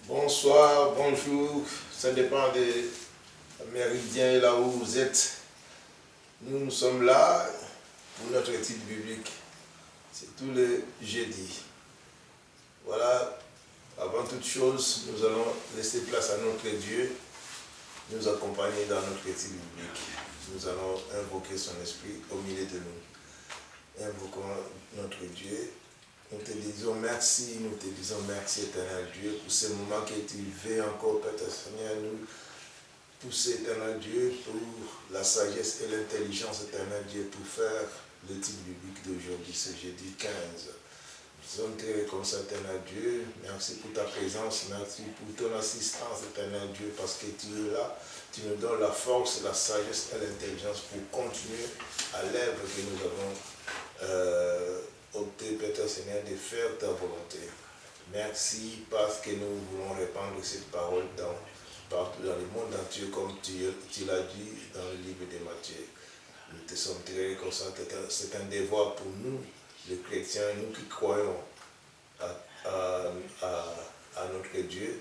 Bonsoir, bonjour, ça dépend des méridiens et là où vous êtes. Nous sommes là pour notre étude biblique. C'est tous les jeudis. Voilà, avant toute chose, nous allons laisser place à notre Dieu, nous accompagner dans notre étude biblique. Nous allons invoquer son esprit au milieu de nous. Invoquons notre Dieu. Nous te disons merci, éternel Dieu, pour ce moment que tu veux encore, Père Seigneur, nous pousser, éternel Dieu, pour la sagesse et l'intelligence, éternel Dieu, pour faire l'étude biblique d'aujourd'hui, ce jeudi 15. Nous sommes très reconnaissants, éternel Dieu. Merci pour ta présence, merci pour ton assistance, éternel Dieu, parce que tu es là. Tu nous donnes la force, la sagesse et l'intelligence pour continuer à l'œuvre que nous avons opté, Père Seigneur, de faire ta volonté. Merci parce que nous voulons répandre cette parole partout dans le monde entier, comme tu l'as dit dans le livre de Matthieu. Nous te sommes très reconnaissants. C'est un devoir pour nous, les chrétiens, nous qui croyons à notre Dieu.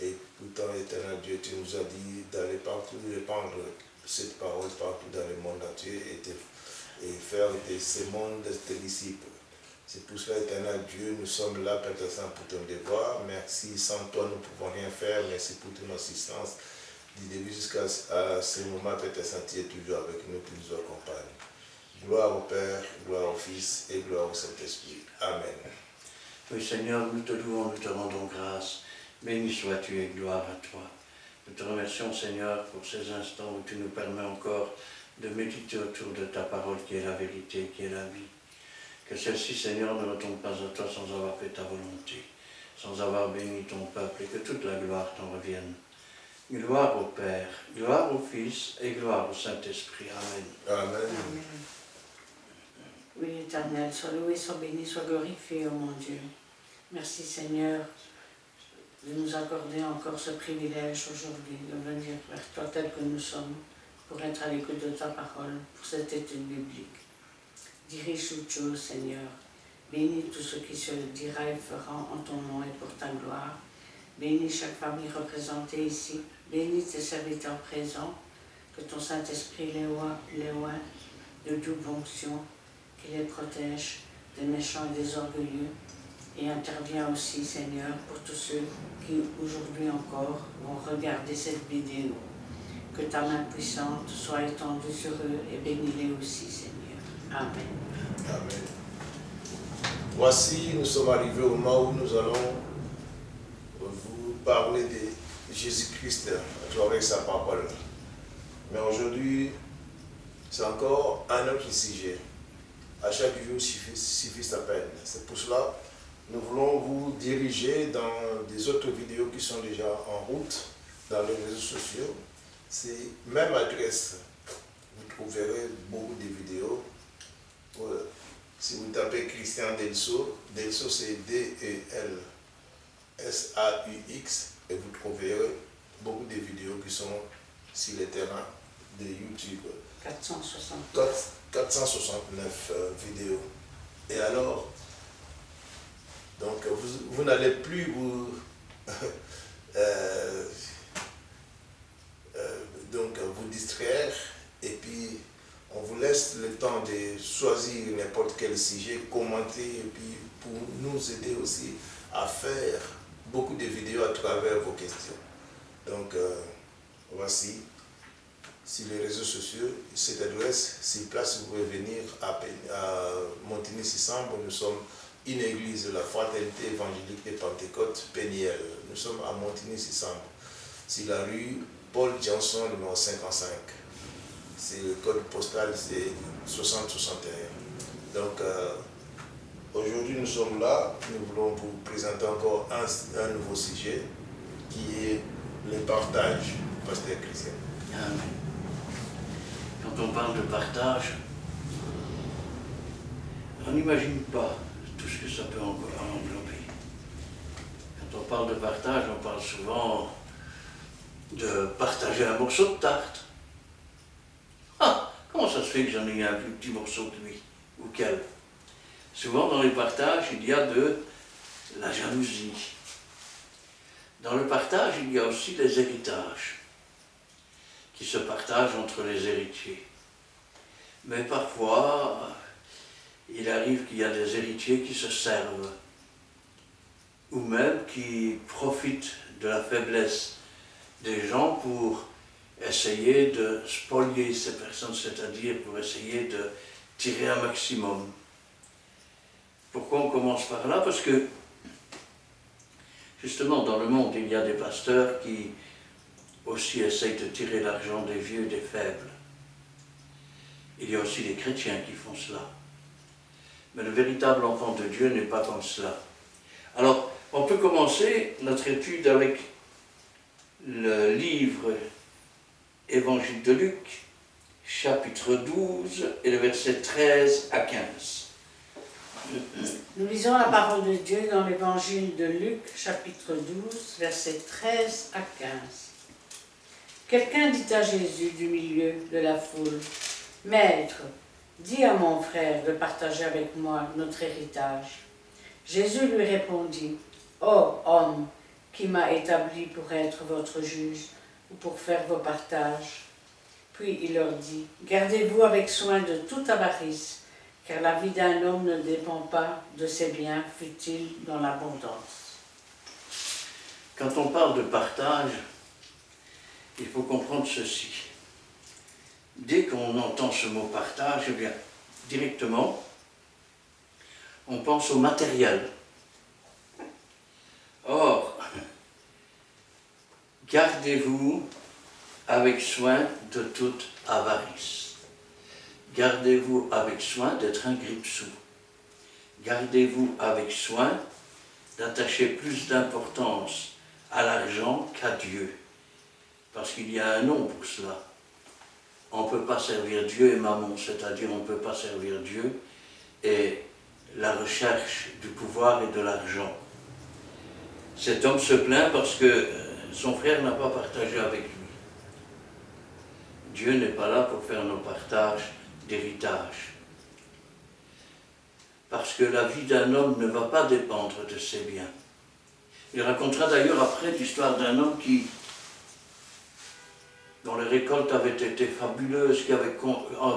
Et pourtant, éternel Dieu, tu nous as dit d'aller partout, répandre cette parole partout dans le monde entier et faire de ce monde des disciples. C'est pour cela, éternel Dieu, nous sommes là, Père Saint, pour ton devoir. Merci, sans toi, nous ne pouvons rien faire. Merci pour ton assistance. Du début jusqu'à ce moment, Père Saint, tu es toujours avec nous, tu nous accompagnes. Gloire au Père, gloire au Fils et gloire au Saint-Esprit. Amen. Oui, Seigneur, nous te louons, nous te rendons grâce. Béni sois-tu et gloire à toi. Nous te remercions, Seigneur, pour ces instants où tu nous permets encore de méditer autour de ta parole qui est la vérité, qui est la vie. Que celle-ci, Seigneur, ne retombe pas à toi sans avoir fait ta volonté, sans avoir béni ton peuple, et que toute la gloire t'en revienne. Gloire au Père, gloire au Fils et gloire au Saint-Esprit. Amen. Amen. Amen. Oui, Éternel, sois loué, sois béni, sois glorifié, oh mon Dieu. Merci, Seigneur, de nous accorder encore ce privilège aujourd'hui de venir vers toi tel que nous sommes pour être à l'écoute de ta parole, pour cette étude biblique. Dirige toutes choses, Seigneur. Bénis tout ce qui se dira et fera en ton nom et pour ta gloire. Bénis chaque famille représentée ici. Bénis tes serviteurs présents. Que ton Saint-Esprit les oint de double onction, qu'il les protège des méchants et des orgueilleux. Et intervient aussi, Seigneur, pour tous ceux qui aujourd'hui encore vont regarder cette vidéo. Que ta main puissante soit étendue sur eux et bénis-les aussi, Seigneur. Amen. Amen. Voici, nous sommes arrivés au moment où nous allons vous parler de Jésus-Christ à travers sa parole. Mais aujourd'hui, c'est encore un autre sujet. À chaque jour suffit sa peine. C'est pour cela que nous voulons vous diriger dans des autres vidéos qui sont déjà en route dans les réseaux sociaux. C'est même adresse. Vous trouverez beaucoup de vidéos. Si vous tapez Christian Delso, Delso c'est D-E-L-S-A-U-X, et vous trouverez beaucoup de vidéos qui sont sur les terrains de YouTube. 469 vidéos. Et alors, donc vous n'allez plus vous vous distraire, et puis on vous laisse le temps de choisir n'importe quel sujet, commenter, et puis pour nous aider aussi à faire beaucoup de vidéos à travers vos questions. Donc voici, sur les réseaux sociaux, cette adresse, sur place, vous pouvez venir à Montigny-Sissambre. Nous sommes une église de la Fraternité évangélique et Pentecôte Péniel. Nous sommes à Montigny-Sissambre, sur la rue Paul Johnson, numéro 55. C'est le code postal, c'est 6061. Donc, aujourd'hui, nous sommes là. Nous voulons vous présenter encore un nouveau sujet qui est le partage, pasteur Christian. Amen. Quand on parle de partage, on n'imagine pas tout ce que ça peut englober. Quand on parle de partage, on parle souvent de partager un morceau de tarte. Ah, comment ça se fait que j'en ai un plus petit morceau de lui? Ou quel? Souvent dans les partages, il y a de la jalousie. Dans le partage, il y a aussi les héritages qui se partagent entre les héritiers. Mais parfois, il arrive qu'il y a des héritiers qui se servent, ou même qui profitent de la faiblesse des gens pour essayer de spolier ces personnes, c'est-à-dire pour essayer de tirer un maximum. Pourquoi on commence par là? Parce que, justement, dans le monde, il y a des pasteurs qui aussi essayent de tirer l'argent des vieux et des faibles. Il y a aussi des chrétiens qui font cela. Mais le véritable enfant de Dieu n'est pas comme cela. Alors, on peut commencer notre étude avec le livre Évangile de Luc, chapitre 12, et le verset 13 à 15. Nous lisons la parole de Dieu dans l'évangile de Luc, chapitre 12, versets 13 à 15. Quelqu'un dit à Jésus du milieu de la foule, « Maître, dis à mon frère de partager avec moi notre héritage. » Jésus lui répondit, « Ô homme, qui m'a établi pour être votre juge ou pour faire vos partages ?» Puis il leur dit, « Gardez-vous avec soin de toute avarice, car la vie d'un homme ne dépend pas de ses biens, fût-il dans l'abondance. » Quand on parle de partage, il faut comprendre ceci. Dès qu'on entend ce mot partage, eh bien, directement, on pense au matériel. Or, gardez-vous avec soin de toute avarice. Gardez-vous avec soin d'être un grippe-sous. Gardez-vous avec soin d'attacher plus d'importance à l'argent qu'à Dieu. Parce qu'il y a un nom pour cela. On ne peut pas servir Dieu et mammon, c'est-à-dire on ne peut pas servir Dieu et la recherche du pouvoir et de l'argent. Cet homme se plaint parce que son frère n'a pas partagé avec lui. Dieu n'est pas là pour faire nos partages d'héritage. Parce que la vie d'un homme ne va pas dépendre de ses biens. Il racontera d'ailleurs après l'histoire d'un homme dont les récoltes avaient été fabuleuses, qui avait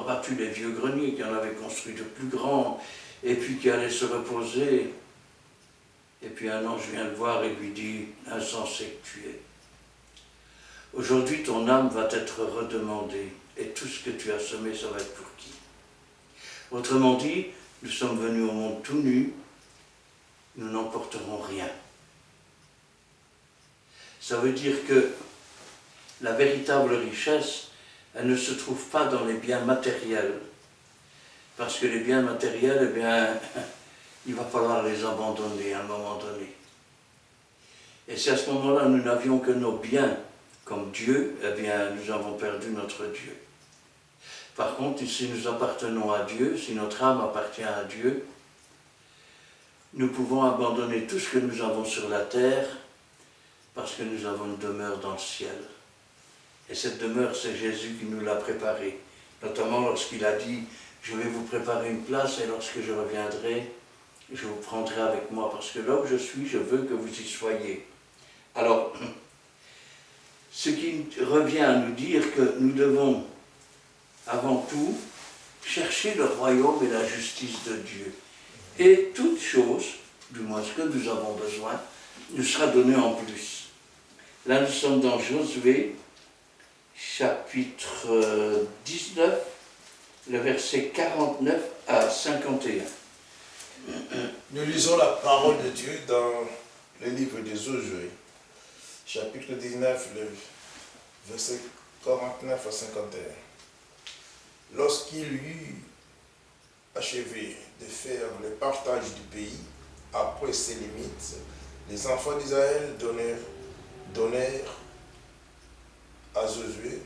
battu les vieux greniers, qui en avait construit de plus grands, et puis qui allait se reposer. Et puis un ange vient le voir et lui dit, « Insensé que tu es. Aujourd'hui, ton âme va être redemandée, et tout ce que tu as semé, ça va être pour qui ?» Autrement dit, nous sommes venus au monde tout nus, nous n'emporterons rien. Ça veut dire que la véritable richesse, elle ne se trouve pas dans les biens matériels. Parce que les biens matériels, eh bien, il va falloir les abandonner à un moment donné. Et si à ce moment-là, nous n'avions que nos biens comme Dieu, eh bien, nous avons perdu notre Dieu. Par contre, si nous appartenons à Dieu, si notre âme appartient à Dieu, nous pouvons abandonner tout ce que nous avons sur la terre parce que nous avons une demeure dans le ciel. Et cette demeure, c'est Jésus qui nous l'a préparée. Notamment lorsqu'il a dit, je vais vous préparer une place et lorsque je reviendrai, je vous prendrai avec moi parce que là où je suis, je veux que vous y soyez. Alors, ce qui revient à nous dire que nous devons avant tout chercher le royaume et la justice de Dieu. Et toute chose, du moins ce que nous avons besoin, nous sera donné en plus. Là, nous sommes dans Josué, chapitre 19, le verset 49 à 51. Nous lisons la parole de Dieu dans le livre de Josué, chapitre 19, le verset 49 à 51. Lorsqu'il eut achevé de faire le partage du pays, après ses limites, les enfants d'Israël donnèrent à Josué,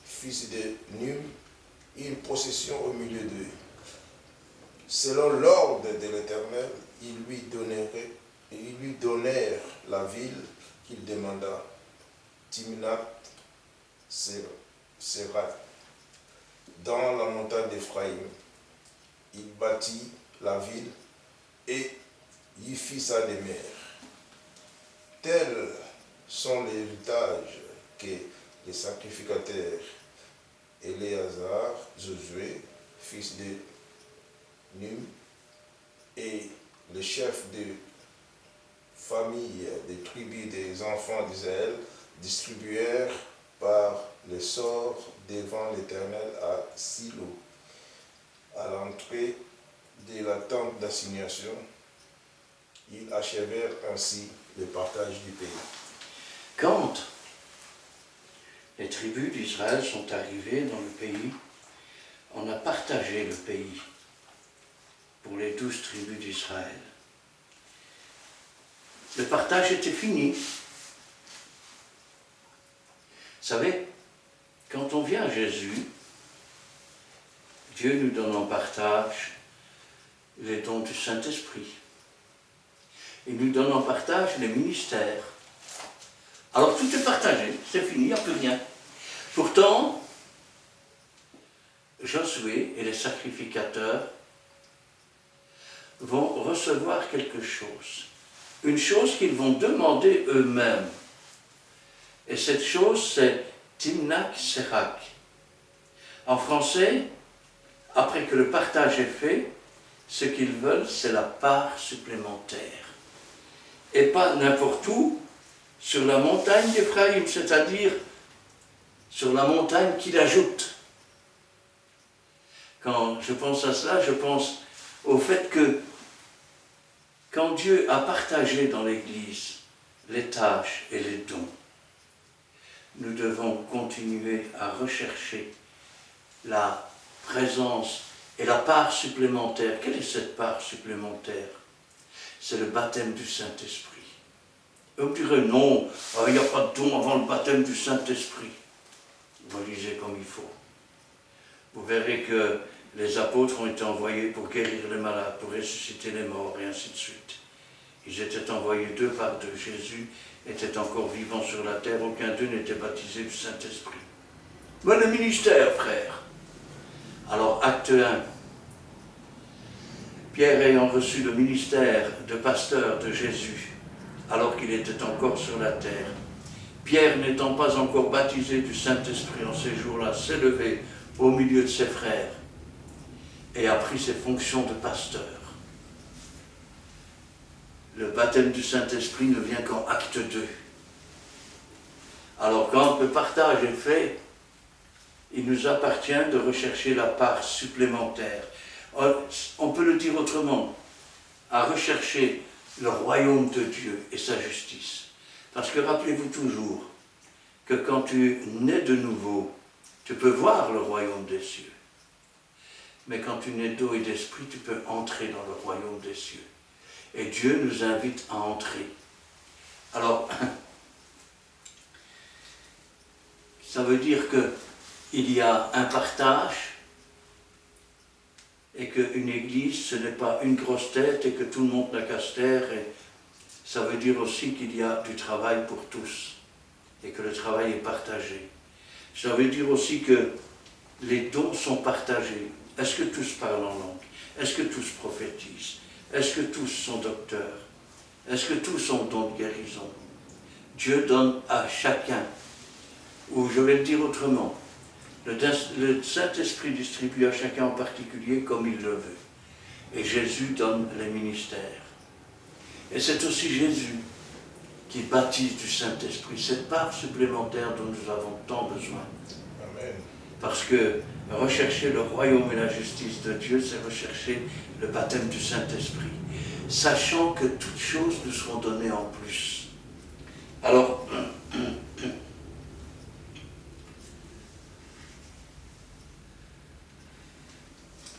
fils de Nun, une possession au milieu d'eux. Selon l'ordre de l'Éternel, ils lui donnèrent la ville qu'il demanda, Timnath-Serah, dans la montagne d'Éphraïm. Il bâtit la ville et y fit sa demeure. Telle sont l'héritage que les sacrificateurs Éléazar, Josué, fils de Num, et le chef de famille des tribus des enfants d'Israël distribuèrent par le sort devant l'Éternel à Silo, à l'entrée de la tente d'assignation. Ils achevèrent ainsi le partage du pays. Quand les tribus d'Israël sont arrivées dans le pays, on a partagé le pays pour les 12 tribus d'Israël. Le partage était fini. Vous savez, quand on vient à Jésus, Dieu nous donne en partage les dons du Saint-Esprit. Il nous donne en partage les ministères. Alors tout est partagé, c'est fini, il n'y a plus rien. Pourtant, Josué et les sacrificateurs vont recevoir quelque chose. Une chose qu'ils vont demander eux-mêmes. Et cette chose, c'est Timnath Serak. En français, après que le partage est fait, ce qu'ils veulent, c'est la part supplémentaire. Et pas n'importe où, sur la montagne d'Éphraïm, c'est-à-dire sur la montagne qu'il ajoute. Quand je pense à cela, je pense au fait que quand Dieu a partagé dans l'Église les tâches et les dons, nous devons continuer à rechercher la présence et la part supplémentaire. Quelle est cette part supplémentaire? C'est le baptême du Saint-Esprit. Et on dirait non, il n'y a pas de don avant le baptême du Saint-Esprit. Vous lisez comme il faut. Vous verrez que les apôtres ont été envoyés pour guérir les malades, pour ressusciter les morts, et ainsi de suite. Ils étaient envoyés 2 par 2. Jésus était encore vivant sur la terre, aucun d'eux n'était baptisé du Saint-Esprit. Mais le ministère, frère. Alors, acte 1. Pierre ayant reçu le ministère de pasteur de Jésus, alors qu'il était encore sur la terre, Pierre n'étant pas encore baptisé du Saint-Esprit en ces jours-là, s'est levé au milieu de ses frères et a pris ses fonctions de pasteur. Le baptême du Saint-Esprit ne vient qu'en acte 2. Alors quand le partage est fait, il nous appartient de rechercher la part supplémentaire. On peut le dire autrement, à rechercher le royaume de Dieu et sa justice. Parce que rappelez-vous toujours que quand tu nais de nouveau, tu peux voir le royaume des cieux. Mais quand tu nais d'eau et d'esprit, tu peux entrer dans le royaume des cieux. Et Dieu nous invite à entrer. Alors, ça veut dire qu'il y a un partage et qu'une église, ce n'est pas une grosse tête et que tout le monde n'a qu'à se taire. Et ça veut dire aussi qu'il y a du travail pour tous et que le travail est partagé. Ça veut dire aussi que les dons sont partagés. Est-ce que tous parlent en langue? Est-ce que tous prophétisent? Est-ce que tous sont docteurs? Est-ce que tous ont don de guérison? Dieu donne à chacun. Ou je vais le dire autrement, le Saint-Esprit distribue à chacun en particulier comme il le veut. Et Jésus donne les ministères. Et c'est aussi Jésus qui baptise du Saint-Esprit, cette part supplémentaire dont nous avons tant besoin. Amen. Parce que rechercher le royaume et la justice de Dieu, c'est rechercher le baptême du Saint-Esprit, sachant que toutes choses nous seront données en plus. Alors,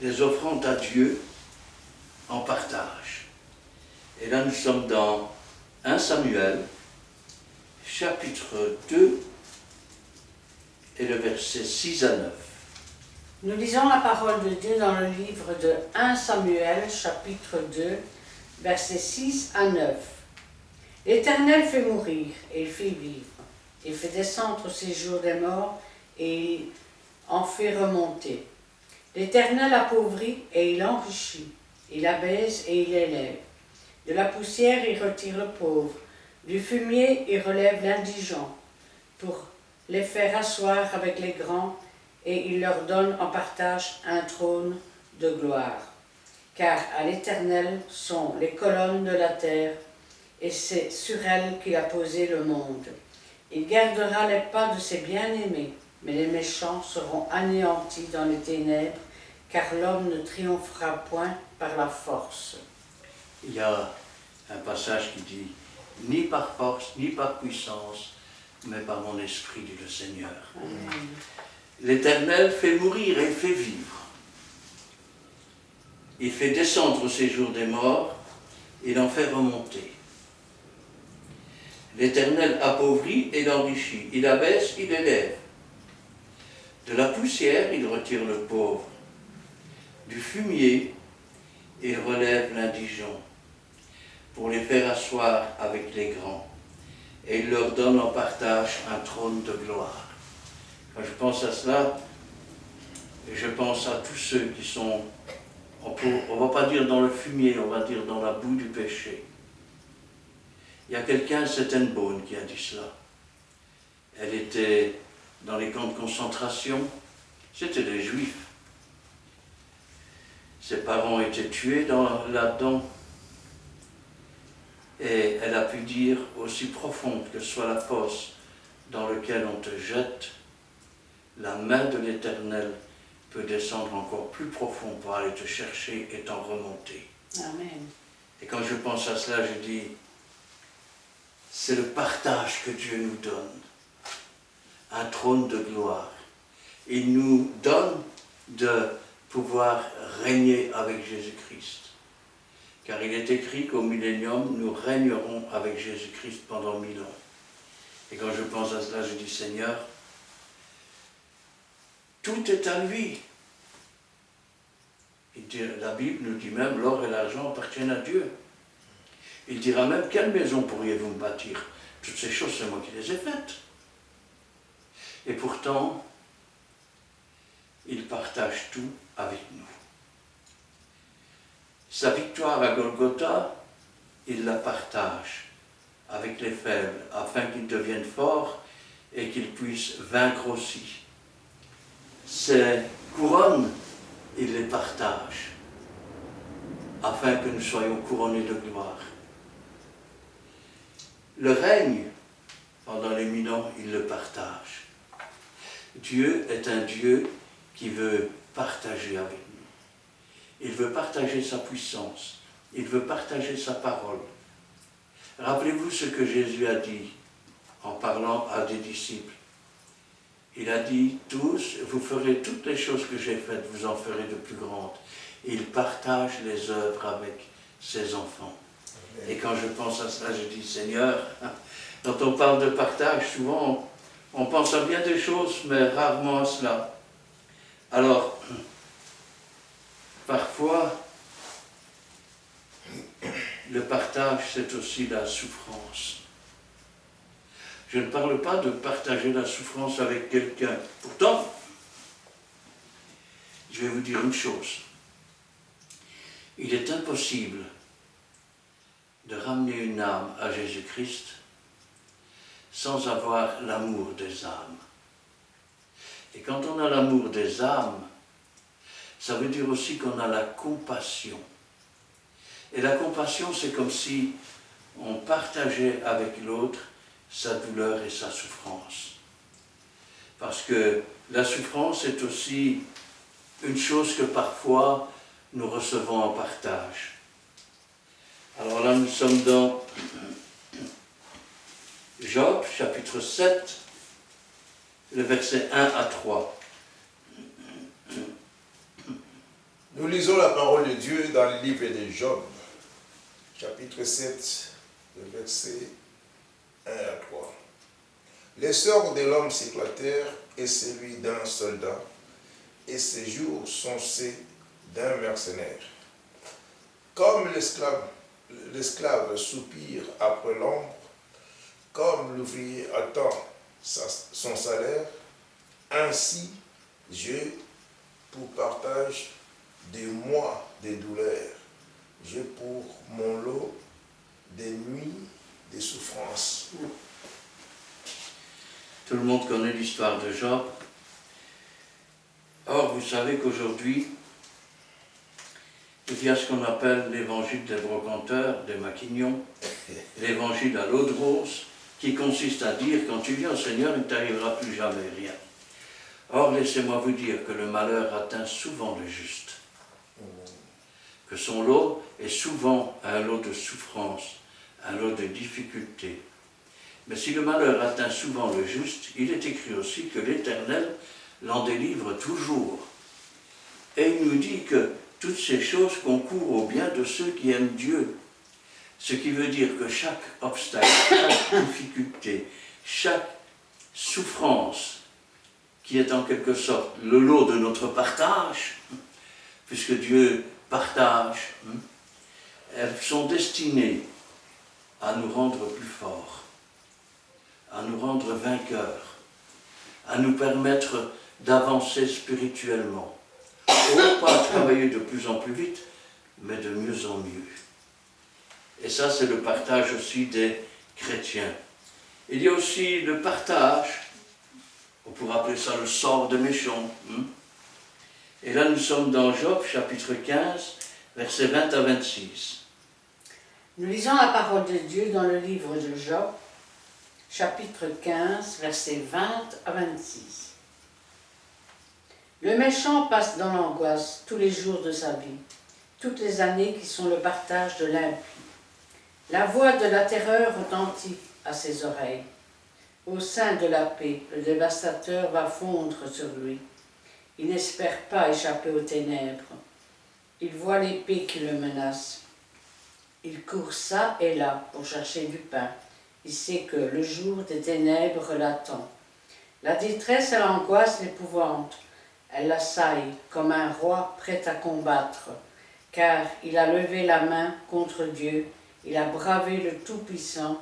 les offrandes à Dieu en partage. Et là, nous sommes dans 1 Samuel, chapitre 2, et le verset 6 à 9. Nous lisons la parole de Dieu dans le livre de 1 Samuel, chapitre 2, versets 6 à 9. L'Éternel fait mourir et il fait vivre. Il fait descendre au séjour des morts et il en fait remonter. L'Éternel appauvrit et il enrichit. Il abaisse et il élève. De la poussière il retire le pauvre. Du fumier, il relève l'indigent pour les faire asseoir avec les grands, et il leur donne en partage un trône de gloire. Car à l'Éternel sont les colonnes de la terre, et c'est sur elles qu'il a posé le monde. Il gardera les pas de ses bien-aimés, mais les méchants seront anéantis dans les ténèbres, car l'homme ne triomphera point par la force. Il y a un passage qui dit « Ni par force, ni par puissance, mais par mon esprit, dit le Seigneur. » L'Éternel fait mourir et fait vivre. Il fait descendre au séjour des morts, il en fait remonter. L'Éternel appauvrit et l'enrichit, il abaisse, il élève. De la poussière, il retire le pauvre. Du fumier, il relève l'indigent, pour les faire asseoir avec les grands. Et il leur donne en partage un trône de gloire. Quand je pense à cela, je pense à tous ceux qui sont, on ne va pas dire dans le fumier, on va dire dans la boue du péché. Il y a quelqu'un, c'est Anne Bonne, qui a dit cela. Elle était dans les camps de concentration, c'était des Juifs. Ses parents étaient tués là-dedans. Et elle a pu dire, aussi profonde que soit la fosse dans laquelle on te jette, la main de l'Éternel peut descendre encore plus profond pour aller te chercher et t'en remonter. Amen. Et quand je pense à cela, je dis, c'est le partage que Dieu nous donne, un trône de gloire. Il nous donne de pouvoir régner avec Jésus-Christ. Car il est écrit qu'au millénium, nous régnerons avec Jésus-Christ pendant 1000 ans. Et quand je pense à cela, je dis, Seigneur, tout est à lui. La Bible nous dit même, l'or et l'argent appartiennent à Dieu. Il dira même, quelle maison pourriez-vous me bâtir? Toutes ces choses, c'est moi qui les ai faites. Et pourtant, il partage tout avec nous. Sa victoire à Golgotha, il la partage avec les faibles, afin qu'ils deviennent forts et qu'ils puissent vaincre aussi. Ses couronnes, il les partage, afin que nous soyons couronnés de gloire. Le règne, pendant les 1000 ans, il le partage. Dieu est un Dieu qui veut partager avec nous. Il veut partager sa puissance. Il veut partager sa parole. Rappelez-vous ce que Jésus a dit en parlant à des disciples. Il a dit, tous, vous ferez toutes les choses que j'ai faites, vous en ferez de plus grandes. Et il partage les œuvres avec ses enfants. Amen. Et quand je pense à cela, je dis, Seigneur, quand on parle de partage, souvent on pense à bien des choses, mais rarement à cela. Alors, parfois, le partage, c'est aussi la souffrance. Je ne parle pas de partager la souffrance avec quelqu'un. Pourtant, je vais vous dire une chose. Il est impossible de ramener une âme à Jésus-Christ sans avoir l'amour des âmes. Et quand on a l'amour des âmes, ça veut dire aussi qu'on a la compassion. Et la compassion, c'est comme si on partageait avec l'autre sa douleur et sa souffrance. Parce que la souffrance est aussi une chose que parfois nous recevons en partage. Alors là, nous sommes dans Job, chapitre 7, le verset 1 à 3. Nous lisons la parole de Dieu dans le livre de Job, chapitre 7, le verset 1 à 3. Les sorts de l'homme s'éclatèrent et celui d'un soldat, et ses jours sont ceux d'un mercenaire. Comme l'esclave soupire après l'ombre, comme l'ouvrier attend son salaire, ainsi Dieu, pour partage des mois de douleur, j'ai pour mon lot des nuits des souffrances. Tout le monde connaît l'histoire de Job. Or, vous savez qu'aujourd'hui, il y a ce qu'on appelle l'évangile des brocanteurs, des maquignons, l'évangile à l'eau de rose, qui consiste à dire, quand tu viens au Seigneur, il ne t'arrivera plus jamais rien. Or, laissez-moi vous dire que le malheur atteint souvent le juste, que son lot est souvent un lot de souffrance, un lot de difficultés. Mais si le malheur atteint souvent le juste, il est écrit aussi que l'Éternel l'en délivre toujours. Et il nous dit que toutes ces choses concourent au bien de ceux qui aiment Dieu. Ce qui veut dire que chaque obstacle, chaque difficulté, chaque souffrance, qui est en quelque sorte le lot de notre partage, puisque Dieu partage, elles sont destinées à nous rendre plus forts, à nous rendre vainqueurs, à nous permettre d'avancer spirituellement. Pas travailler de plus en plus vite, mais de mieux en mieux. Et ça, c'est le partage aussi des chrétiens. Il y a aussi le partage, on pourrait appeler ça le sort de méchants. Et là, nous sommes dans Job, chapitre 15, versets 20 à 26. Nous lisons la parole de Dieu dans le livre de Job, chapitre 15, versets 20 à 26. Le méchant passe dans l'angoisse tous les jours de sa vie, toutes les années qui sont le partage de l'impie. La voix de la terreur retentit à ses oreilles. Au sein de la paix, le dévastateur va fondre sur lui. Il n'espère pas échapper aux ténèbres. Il voit l'épée qui le menace. Il court ça et là pour chercher du pain. Il sait que le jour des ténèbres l'attend. La détresse et l'angoisse l'épouvantent. Elle l'assaille comme un roi prêt à combattre, car il a levé la main contre Dieu, il a bravé le Tout-Puissant,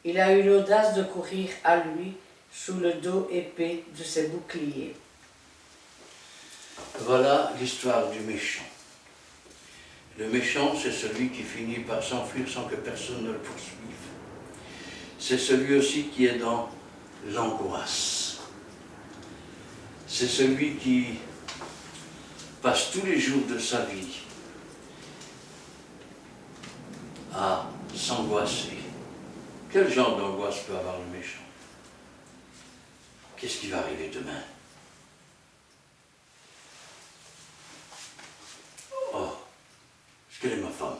il a eu l'audace de courir à lui sous le dos épais de ses boucliers. Voilà l'histoire du méchant. Le méchant, c'est celui qui finit par s'enfuir sans que personne ne le poursuive. C'est celui aussi qui est dans l'angoisse. C'est celui qui passe tous les jours de sa vie à s'angoisser. Quel genre d'angoisse peut avoir le méchant? Qu'est-ce qui va arriver demain? Oh, quelle est ma femme?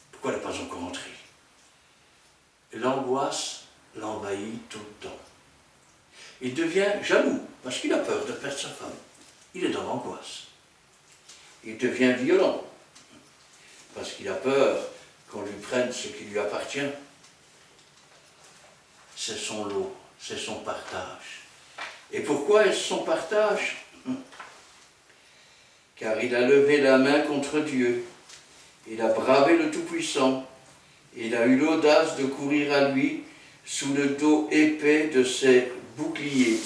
Pourquoi elle n'est pas encore entrée? L'angoisse l'envahit tout le temps. Il devient jaloux, parce qu'il a peur de perdre sa femme. Il est dans l'angoisse. Il devient violent, parce qu'il a peur qu'on lui prenne ce qui lui appartient. C'est son lot, c'est son partage. Et pourquoi est-ce son partage? Car il a levé la main contre Dieu. Il a bravé le Tout-Puissant. Il a eu l'audace de courir à lui sous le dos épais de ses boucliers.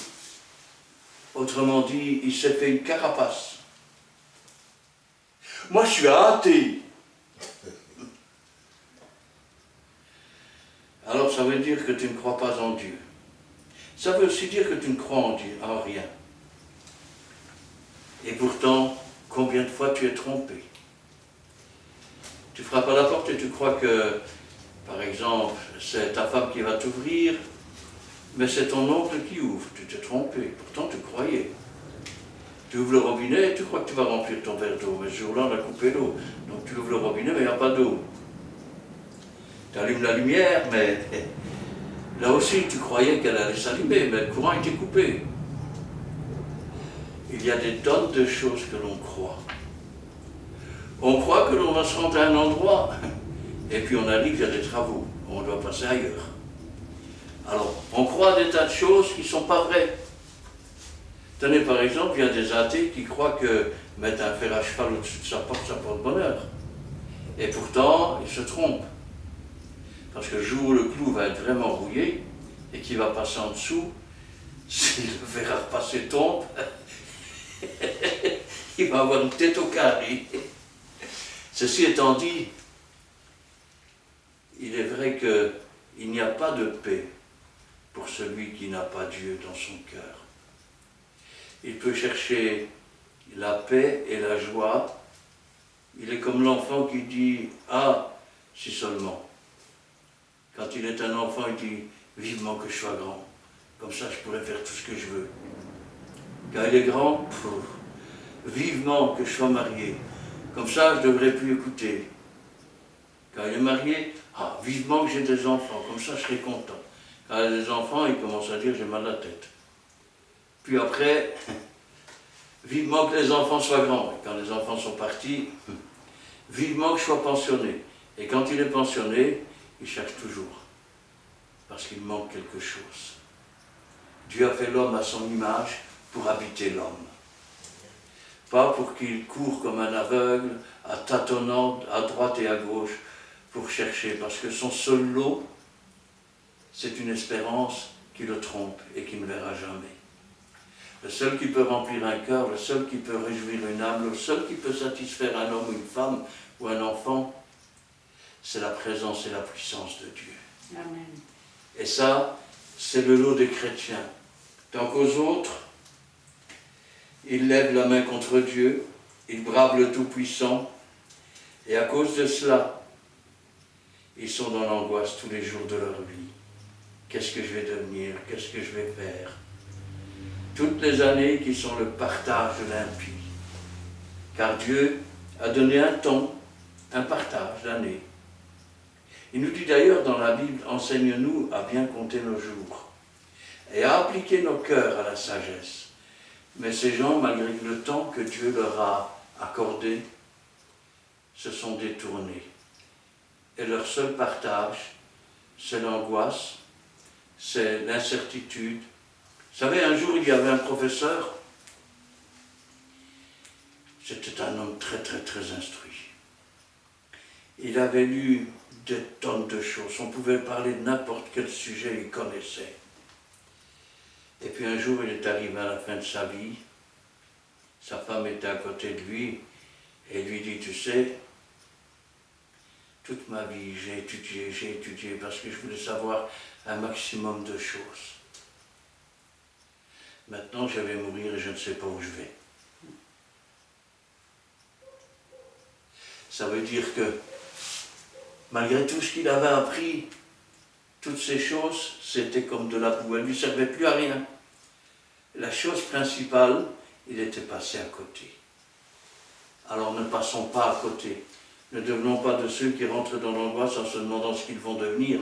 Autrement dit, il s'est fait une carapace. Moi, je suis athée. Alors, ça veut dire que tu ne crois pas en Dieu. Ça veut aussi dire que tu ne crois en Dieu, en rien. Et pourtant, combien de fois tu es trompé? Tu frappes à la porte et tu crois que, par exemple, c'est ta femme qui va t'ouvrir, mais c'est ton oncle qui ouvre. Tu t'es trompé, pourtant tu croyais. Tu ouvres le robinet et tu crois que tu vas remplir ton verre d'eau, mais ce jour-là, on a coupé l'eau. Donc tu ouvres le robinet, mais il n'y a pas d'eau. Tu allumes la lumière, mais là aussi, tu croyais qu'elle allait s'allumer, mais le courant était coupé. Il y a des tonnes de choses que l'on croit. On croit que l'on va se rendre à un endroit, et puis on arrive, il y a des travaux, on doit passer ailleurs. Alors, on croit à des tas de choses qui ne sont pas vraies. Tenez, par exemple, il y a des athées qui croient que mettre un fer à cheval au-dessus de sa porte bonheur. Et pourtant, ils se trompent. Parce que le jour où le clou va être vraiment rouillé, et qu'il va passer en dessous, si le fer à repasser tombe, il va avoir une tête au carré. Ceci étant dit, il est vrai qu'il il n'y a pas de paix pour celui qui n'a pas Dieu dans son cœur. Il peut chercher la paix et la joie. Il est comme l'enfant qui dit « Ah, si seulement ». Quand il est un enfant, il dit « Vivement que je sois grand, comme ça je pourrais faire tout ce que je veux ». Quand il est grand, vivement que je sois marié, comme ça je ne devrais plus écouter. Quand il est marié, ah, vivement que j'ai des enfants, comme ça je serai content. Quand il a des enfants, il commence à dire j'ai mal à la tête. Puis après, vivement que les enfants soient grands. Et quand les enfants sont partis, vivement que je sois pensionné. Et quand il est pensionné, il cherche toujours. Parce qu'il manque quelque chose. Dieu a fait l'homme à son image pour habiter l'homme. Pas pour qu'il court comme un aveugle, à tâtonnant à droite et à gauche, pour chercher. Parce que son seul lot, c'est une espérance qui le trompe et qui ne verra jamais. Le seul qui peut remplir un cœur, le seul qui peut réjouir une âme, le seul qui peut satisfaire un homme ou une femme ou un enfant, c'est la présence et la puissance de Dieu. Amen. Et ça, c'est le lot des chrétiens. Tant qu'aux autres, ils lèvent la main contre Dieu, ils bravent le Tout-Puissant, et à cause de cela, ils sont dans l'angoisse tous les jours de leur vie. Qu'est-ce que je vais devenir? Qu'est-ce que je vais faire? Toutes les années qui sont le partage de l'impie. Car Dieu a donné un temps, un partage d'années. Il nous dit d'ailleurs dans la Bible, enseigne-nous à bien compter nos jours et à appliquer nos cœurs à la sagesse. Mais ces gens, malgré le temps que Dieu leur a accordé, se sont détournés. Et leur seul partage, c'est l'angoisse, c'est l'incertitude. Vous savez, un jour, il y avait un professeur, c'était un homme très, très, très instruit. Il avait lu des tonnes de choses. On pouvait parler de n'importe quel sujet, il connaissait. Et puis un jour, il est arrivé à la fin de sa vie. Sa femme était à côté de lui et lui dit, tu sais, toute ma vie, j'ai étudié parce que je voulais savoir un maximum de choses. Maintenant, je vais mourir et je ne sais pas où je vais. Ça veut dire que malgré tout ce qu'il avait appris, toutes ces choses, c'était comme de la boue. Elle ne lui servait plus à rien. La chose principale, il était passé à côté. Alors ne passons pas à côté. Ne devenons pas de ceux qui rentrent dans l'angoisse en se demandant ce qu'ils vont devenir.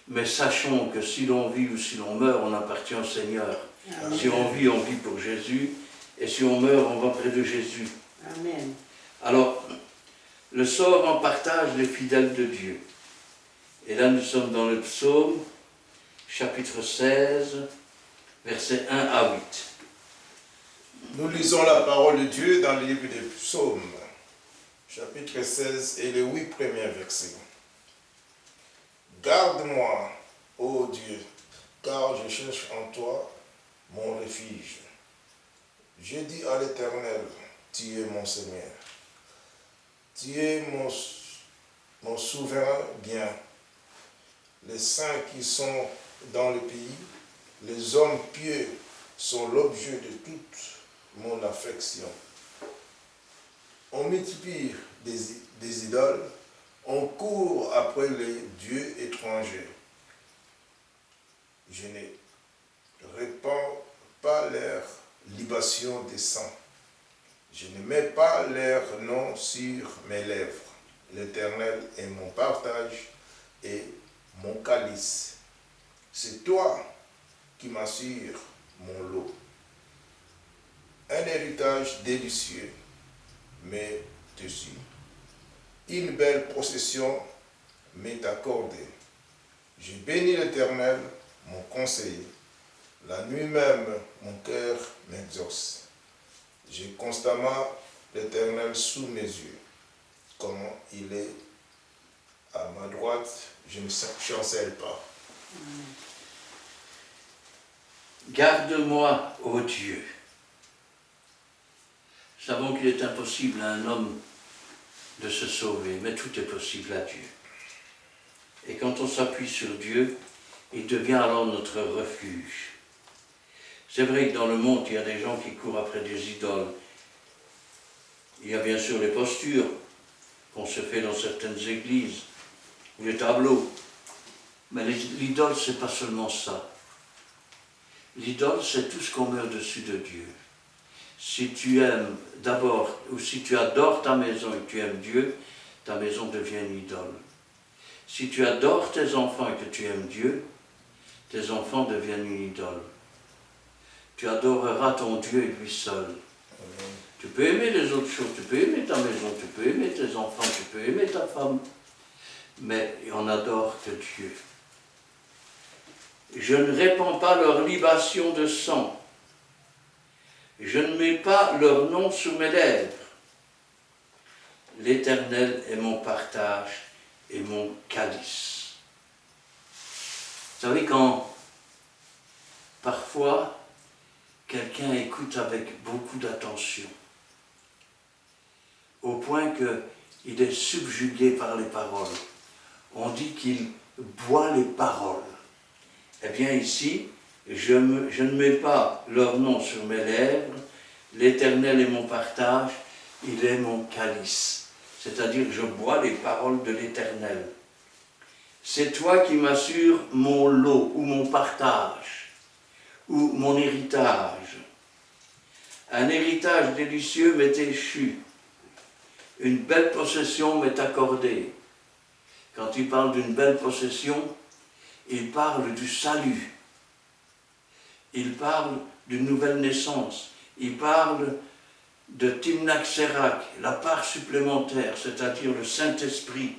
Mais sachons que si l'on vit ou si l'on meurt, on appartient au Seigneur. Amen. Si on vit pour Jésus. Et si on meurt, on va près de Jésus. Amen. Alors, le sort en partage les fidèles de Dieu. Et là, nous sommes dans le psaume, chapitre 16, versets 1 à 8. Nous lisons la parole de Dieu dans le livre des psaumes, chapitre 16 et les 8 premiers versets. Garde-moi, ô Dieu, car je cherche en toi mon refuge. Je dis à l'Éternel, tu es mon Seigneur. Tu es mon souverain bien. Les saints qui sont dans le pays, les hommes pieux sont l'objet de toute mon affection. On multiplie des idoles, on court après les dieux étrangers. Je ne répands pas leur libation des saints. Je ne mets pas leur nom sur mes lèvres. L'Éternel est mon partage et mon calice. C'est toi qui m'assures mon lot. Un héritage délicieux m'est dessus. Une belle possession m'est accordée. Je bénis l'Éternel, mon conseiller. La nuit même, mon cœur m'exauce. J'ai constamment l'Éternel sous mes yeux. Comme il est à ma droite, je ne chancelle pas. Garde-moi, ô Dieu. Nous savons qu'il est impossible à un homme de se sauver, mais tout est possible à Dieu. Et quand on s'appuie sur Dieu, il devient alors notre refuge. C'est vrai que dans le monde, il y a des gens qui courent après des idoles. Il y a bien sûr les postures qu'on se fait dans certaines églises, ou les tableaux. Mais l'idole, c'est pas seulement ça. L'idole, c'est tout ce qu'on met au-dessus de Dieu. Si tu aimes d'abord, ou si tu adores ta maison et que tu aimes Dieu, ta maison devient une idole. Si tu adores tes enfants et que tu aimes Dieu, tes enfants deviennent une idole. Tu adoreras ton Dieu et lui seul. Amen. Tu peux aimer les autres choses, tu peux aimer ta maison, tu peux aimer tes enfants, tu peux aimer ta femme, mais on n'adore que Dieu. Je ne répands pas leur libation de sang. Je ne mets pas leur nom sur mes lèvres. L'Éternel est mon partage et mon calice. Vous savez, quand parfois quelqu'un écoute avec beaucoup d'attention, au point qu'il est subjugué par les paroles, on dit qu'il boit les paroles. Eh bien ici, je ne mets pas leur nom sur mes lèvres, l'Éternel est mon partage, il est mon calice. C'est-à-dire que je bois les paroles de l'Éternel. C'est toi qui m'assures mon lot ou mon partage ou mon héritage. Un héritage délicieux m'est échu. Une belle possession m'est accordée. Quand il parle d'une belle possession, il parle du salut. Il parle d'une nouvelle naissance. Il parle de Timnath Serak, la part supplémentaire, c'est-à-dire le Saint-Esprit.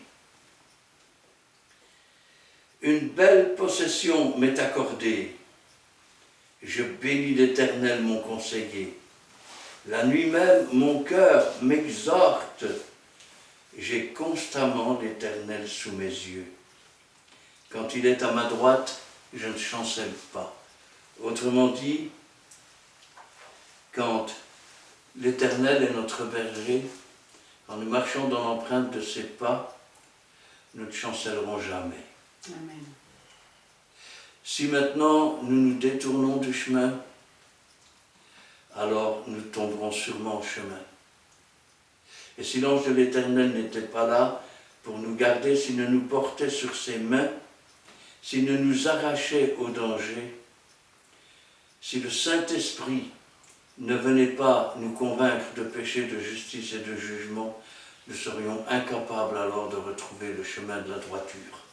Une belle possession m'est accordée. Je bénis l'Éternel, mon conseiller. La nuit même, mon cœur m'exhorte. J'ai constamment l'Éternel sous mes yeux. Quand il est à ma droite, je ne chancelle pas. Autrement dit, quand l'Éternel est notre berger, quand nous marchons dans l'empreinte de ses pas, nous ne chancellerons jamais. Amen. Si maintenant nous nous détournons du chemin, alors nous tomberons sûrement au chemin. Et si l'ange de l'Éternel n'était pas là pour nous garder, s'il ne nous portait sur ses mains, s'il ne nous arrachait au danger, si le Saint-Esprit ne venait pas nous convaincre de péché, de justice et de jugement, nous serions incapables alors de retrouver le chemin de la droiture.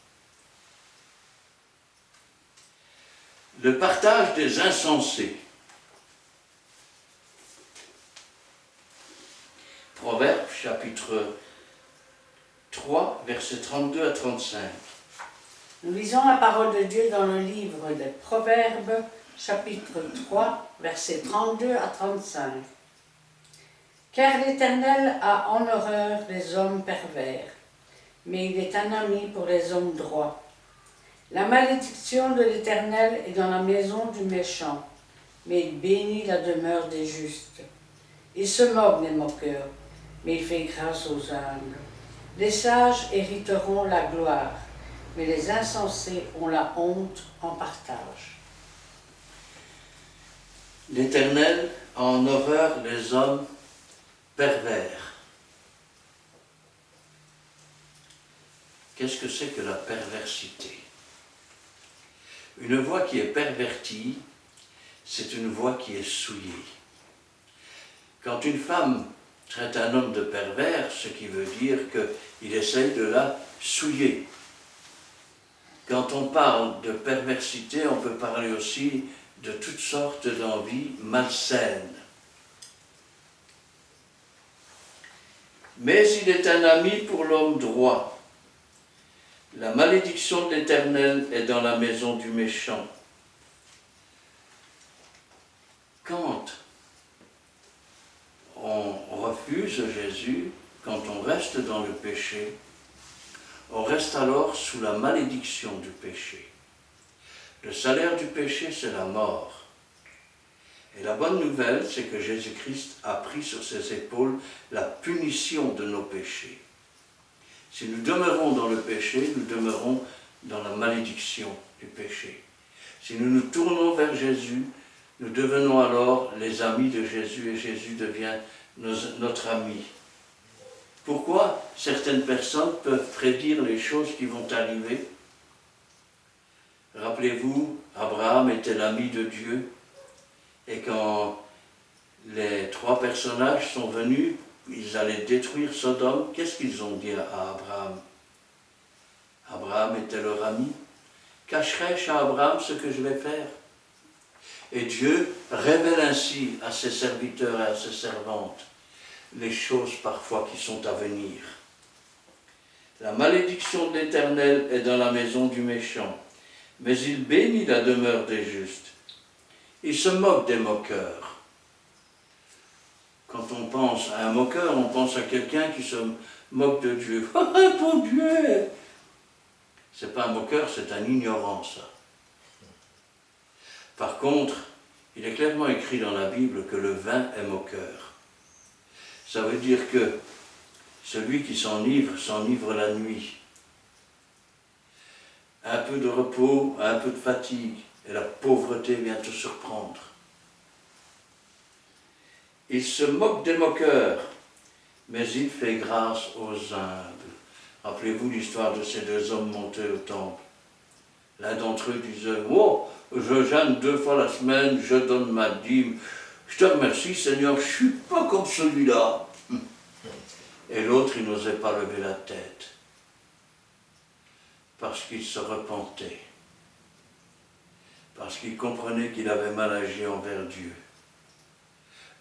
Le partage des insensés. Proverbes, chapitre 3, versets 32 à 35. Nous lisons la parole de Dieu dans le livre des Proverbes, chapitre 3, versets 32 à 35. Car l'Éternel a en horreur les hommes pervers, mais il est un ami pour les hommes droits. La malédiction de l'Éternel est dans la maison du méchant, mais il bénit la demeure des justes. Il se moque des moqueurs, mais il fait grâce aux humbles. Les sages hériteront la gloire, mais les insensés ont la honte en partage. L'Éternel a en horreur les hommes pervers. Qu'est-ce que c'est que la perversité? Une voix qui est pervertie, c'est une voix qui est souillée. Quand une femme traite un homme de pervers, ce qui veut dire qu'il essaye de la souiller. Quand on parle de perversité, on peut parler aussi de toutes sortes d'envies malsaines. Mais il est un ami pour l'homme droit. La malédiction de l'Éternel est dans la maison du méchant. Quand on refuse Jésus, quand on reste dans le péché, on reste alors sous la malédiction du péché. Le salaire du péché, c'est la mort. Et la bonne nouvelle, c'est que Jésus-Christ a pris sur ses épaules la punition de nos péchés. Si nous demeurons dans le péché, nous demeurons dans la malédiction du péché. Si nous nous tournons vers Jésus, nous devenons alors les amis de Jésus et Jésus devient notre ami. Pourquoi certaines personnes peuvent prédire les choses qui vont arriver? Rappelez-vous, Abraham était l'ami de Dieu et quand les trois personnages sont venus, ils allaient détruire Sodome, qu'est-ce qu'ils ont dit à Abraham? Abraham était leur ami. Cacherai-je à Abraham ce que je vais faire? Et Dieu révèle ainsi à ses serviteurs et à ses servantes les choses parfois qui sont à venir. La malédiction de l'Éternel est dans la maison du méchant, mais il bénit la demeure des justes. Il se moque des moqueurs. Quand on pense à un moqueur, on pense à quelqu'un qui se moque de Dieu. « Ah, ton Dieu !» C'est pas un moqueur, c'est un ignorant, ça. Par contre, il est clairement écrit dans la Bible que le vin est moqueur. Ça veut dire que celui qui s'enivre la nuit. Un peu de repos, un peu de fatigue, et la pauvreté vient te surprendre. Il se moque des moqueurs, mais il fait grâce aux humbles. Rappelez-vous l'histoire de ces deux hommes montés au temple. L'un d'entre eux disait « Oh, je jeûne 2 fois la semaine, je donne ma dîme. Je te remercie Seigneur, je ne suis pas comme celui-là. » Et l'autre, il n'osait pas lever la tête. Parce qu'il se repentait. Parce qu'il comprenait qu'il avait mal agi envers Dieu.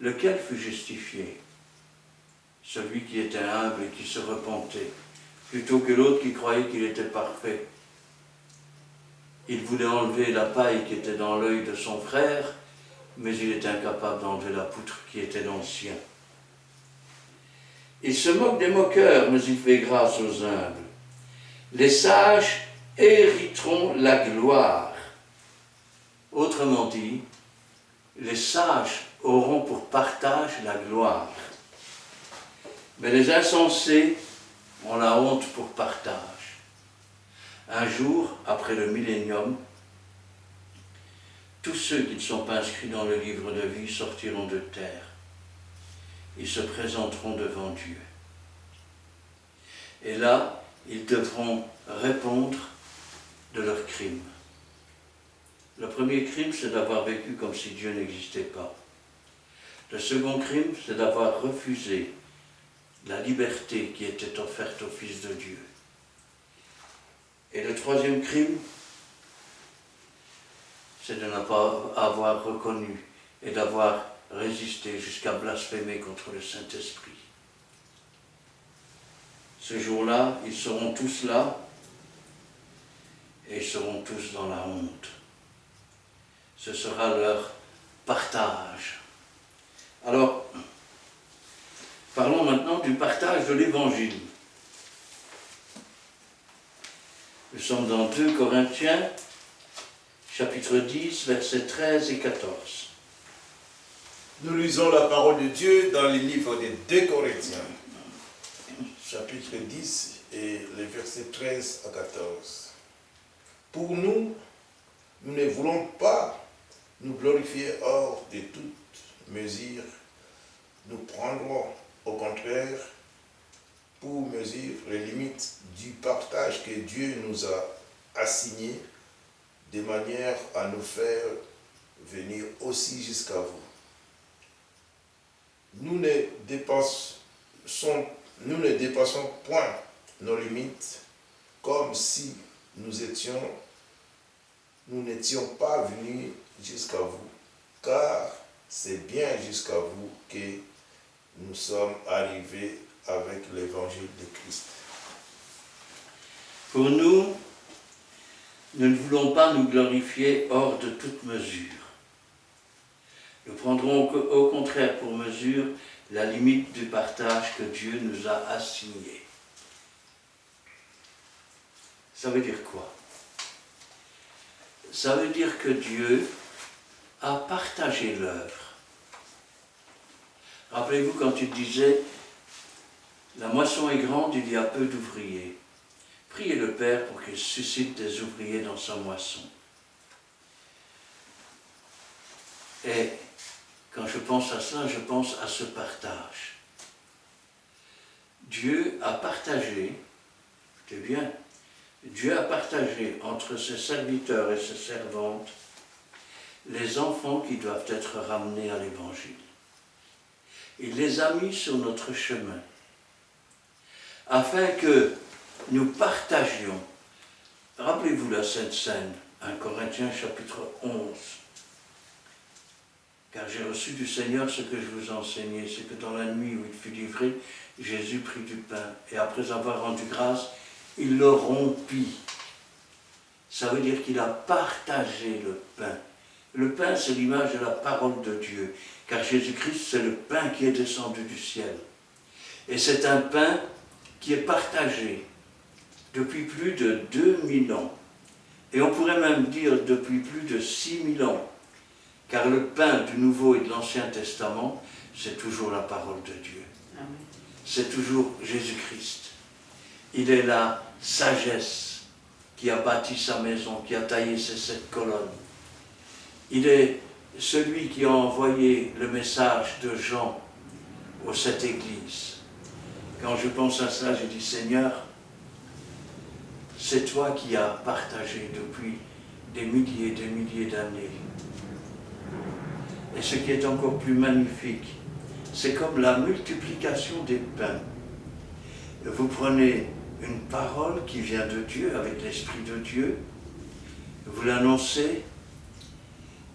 Lequel fut justifié? Celui qui était humble et qui se repentait, plutôt que l'autre qui croyait qu'il était parfait. Il voulait enlever la paille qui était dans l'œil de son frère, mais il était incapable d'enlever la poutre qui était dans le sien. Il se moque des moqueurs, mais il fait grâce aux humbles. Les sages hériteront la gloire. Autrement dit, les sages auront pour partage la gloire. Mais les insensés ont la honte pour partage. Un jour, après le millénium, tous ceux qui ne sont pas inscrits dans le livre de vie sortiront de terre. Ils se présenteront devant Dieu. Et là, ils devront répondre de leurs crimes. Le premier crime, c'est d'avoir vécu comme si Dieu n'existait pas. Le second crime, c'est d'avoir refusé la liberté qui était offerte au Fils de Dieu. Et le troisième crime, c'est de ne pas avoir reconnu et d'avoir résisté jusqu'à blasphémer contre le Saint-Esprit. Ce jour-là, ils seront tous là et ils seront tous dans la honte. Ce sera leur partage. Alors, parlons maintenant du partage de l'Évangile. Nous sommes dans 2 Corinthiens, chapitre 10, versets 13 et 14. Nous lisons la parole de Dieu dans le livre des 2 Corinthiens, chapitre 10 et les versets 13 à 14. Pour nous, nous ne voulons pas nous glorifier hors de toute mesure. Nous prendrons au contraire pour mesure les limites du partage que Dieu nous a assigné, de manière à nous faire venir aussi jusqu'à vous. Nous ne dépassons point nos limites comme si nous n'étions pas venus jusqu'à vous, car c'est bien jusqu'à vous que nous sommes arrivés avec l'évangile de Christ. Pour nous, nous ne voulons pas nous glorifier hors de toute mesure. Nous prendrons au contraire pour mesure la limite du partage que Dieu nous a assigné. Ça veut dire quoi? Ça veut dire que Dieu a partagé l'œuvre. Rappelez-vous quand il disait « La moisson est grande, il y a peu d'ouvriers. Priez le Père pour qu'il suscite des ouvriers dans sa moisson. Et quand je pense à cela, je pense à ce partage. Dieu a partagé, c'est bien, Dieu a partagé entre ses serviteurs et ses servantes les enfants qui doivent être ramenés à l'Évangile. Il les a mis sur notre chemin, afin que nous partagions. Rappelez-vous la Sainte Seine, 1 Corinthiens chapitre 11. Car j'ai reçu du Seigneur ce que je vous ai enseigné, c'est que dans la nuit où il fut livré, Jésus prit du pain, et après avoir rendu grâce, il le rompit. Ça veut dire qu'il a partagé le pain. Le pain, c'est l'image de la parole de Dieu, car Jésus-Christ, c'est le pain qui est descendu du ciel. Et c'est un pain qui est partagé depuis plus de 2000 ans. Et on pourrait même dire depuis plus de 6000 ans, car le pain du Nouveau et de l'Ancien Testament, c'est toujours la parole de Dieu. Amen. C'est toujours Jésus-Christ. Il est la sagesse qui a bâti sa maison, qui a taillé ses 7 colonnes. Il est celui qui a envoyé le message de Jean aux 7 églises. Quand je pense à cela, je dis, Seigneur, c'est toi qui as partagé depuis des milliers d'années. Et ce qui est encore plus magnifique, c'est comme la multiplication des pains. Vous prenez une parole qui vient de Dieu, avec l'Esprit de Dieu, vous l'annoncez,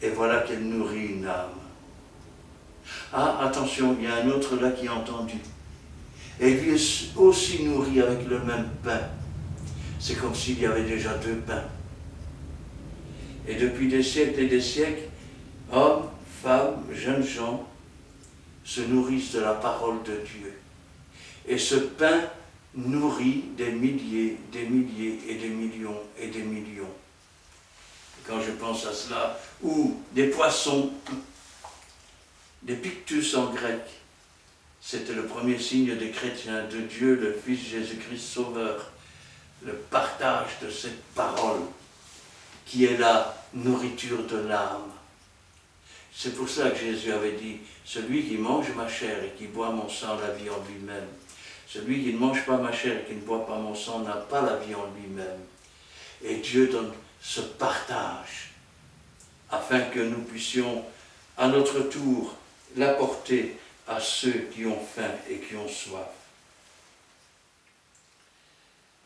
et voilà qu'elle nourrit une âme. Ah, attention, il y a un autre là qui a entendu. Et lui est aussi nourri avec le même pain. C'est comme s'il y avait déjà 2 pains. Et depuis des siècles et des siècles, hommes, femmes, jeunes gens se nourrissent de la parole de Dieu. Et ce pain nourrit des milliers et des millions et des millions. Et quand je pense à cela, ou des poissons, des pictus en grec, c'était le premier signe des chrétiens, de Dieu, le Fils Jésus-Christ Sauveur, le partage de cette parole qui est la nourriture de l'âme. C'est pour ça que Jésus avait dit, celui qui mange ma chair et qui boit mon sang a la vie en lui-même. Celui qui ne mange pas ma chair et qui ne boit pas mon sang n'a pas la vie en lui-même. Et Dieu donne ce partage afin que nous puissions à notre tour l'apporter à ceux qui ont faim et qui ont soif.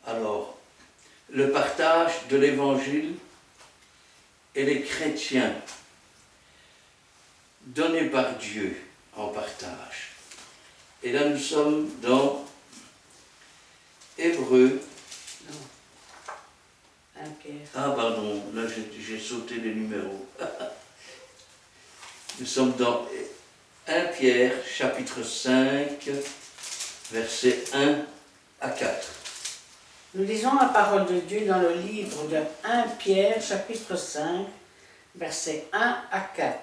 Alors, le partage de l'Évangile et les chrétiens donnés par Dieu en partage. Et là, nous sommes dans Hébreux. Non. 1 Pierre. Ah, pardon, là j'ai sauté les numéros. Nous sommes dans 1 Pierre, chapitre 5, versets 1 à 4. Nous lisons la parole de Dieu dans le livre de 1 Pierre, chapitre 5, versets 1 à 4.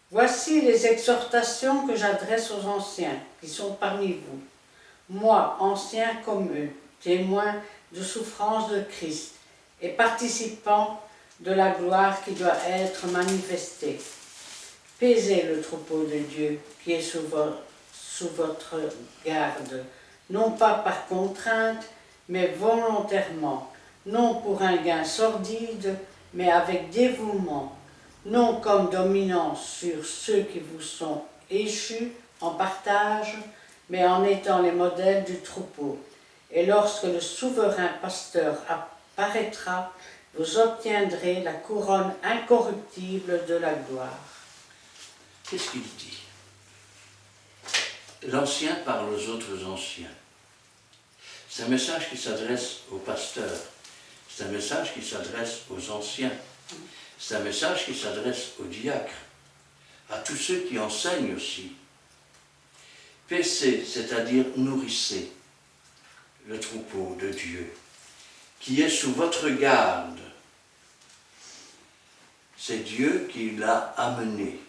Voici les exhortations que j'adresse aux anciens qui sont parmi vous. Moi, ancien comme eux, témoin de souffrance de Christ et participant de la gloire qui doit être manifestée. Paisez le troupeau de Dieu qui est sous votre garde, non pas par contrainte, mais volontairement, non pour un gain sordide, mais avec dévouement, non comme dominant sur ceux qui vous sont échus en partage, mais en étant les modèles du troupeau. Et lorsque le souverain pasteur apparaîtra, vous obtiendrez la couronne incorruptible de la gloire. Qu'est-ce qu'il dit? L'ancien parle aux autres anciens. C'est un message qui s'adresse aux pasteurs. C'est un message qui s'adresse aux anciens. C'est un message qui s'adresse aux diacres, à tous ceux qui enseignent aussi. Paissez, c'est-à-dire nourrissez le troupeau de Dieu, qui est sous votre garde. C'est Dieu qui l'a amené.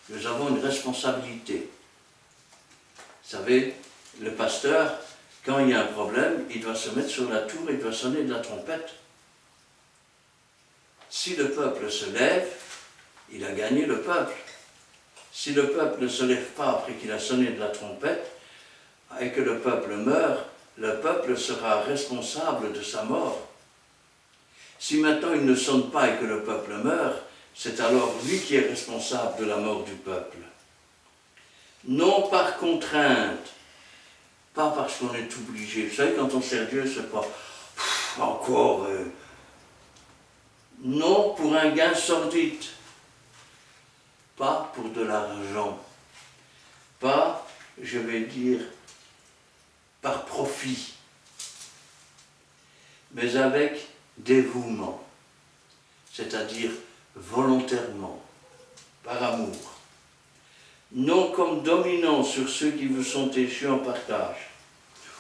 Nous avons une responsabilité. Vous savez, le pasteur, quand il y a un problème, il doit se mettre sur la tour et il doit sonner de la trompette. Si le peuple se lève, il a gagné le peuple. Si le peuple ne se lève pas après qu'il a sonné de la trompette et que le peuple meurt, le peuple sera responsable de sa mort. Si maintenant il ne sonne pas et que le peuple meurt, c'est alors lui qui est responsable de la mort du peuple. Non par contrainte, pas parce qu'on est obligé. Vous savez, quand on sert Dieu, c'est pas encore... Non pour un gain sordide, pas pour de l'argent, pas, je vais dire, par profit, mais avec dévouement, c'est-à-dire volontairement, par amour. Non comme dominant sur ceux qui vous sont échus en partage.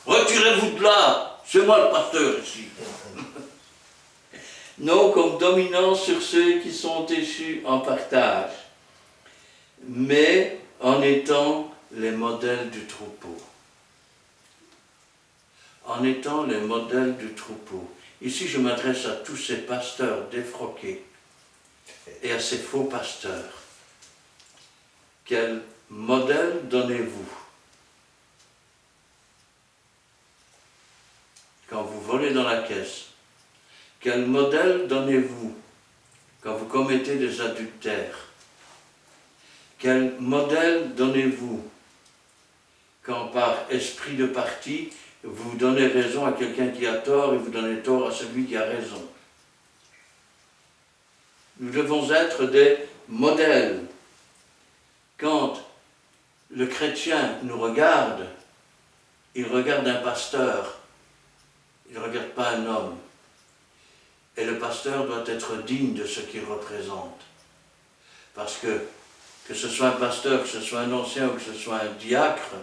Retirez-vous de là, c'est moi le pasteur ici. Non comme dominant sur ceux qui sont échus en partage, mais en étant les modèles du troupeau. En étant les modèles du troupeau. Ici, je m'adresse à tous ces pasteurs défroqués et à ces faux pasteurs. Quel modèle donnez-vous? Quand vous volez dans la caisse, quel modèle donnez-vous quand vous commettez des adultères? Quel modèle donnez-vous quand par esprit de parti, vous donnez raison à quelqu'un qui a tort et vous donnez tort à celui qui a raison? Nous devons être des modèles. Quand le chrétien nous regarde, il regarde un pasteur, il ne regarde pas un homme. Et le pasteur doit être digne de ce qu'il représente. Parce que ce soit un pasteur, que ce soit un ancien ou que ce soit un diacre,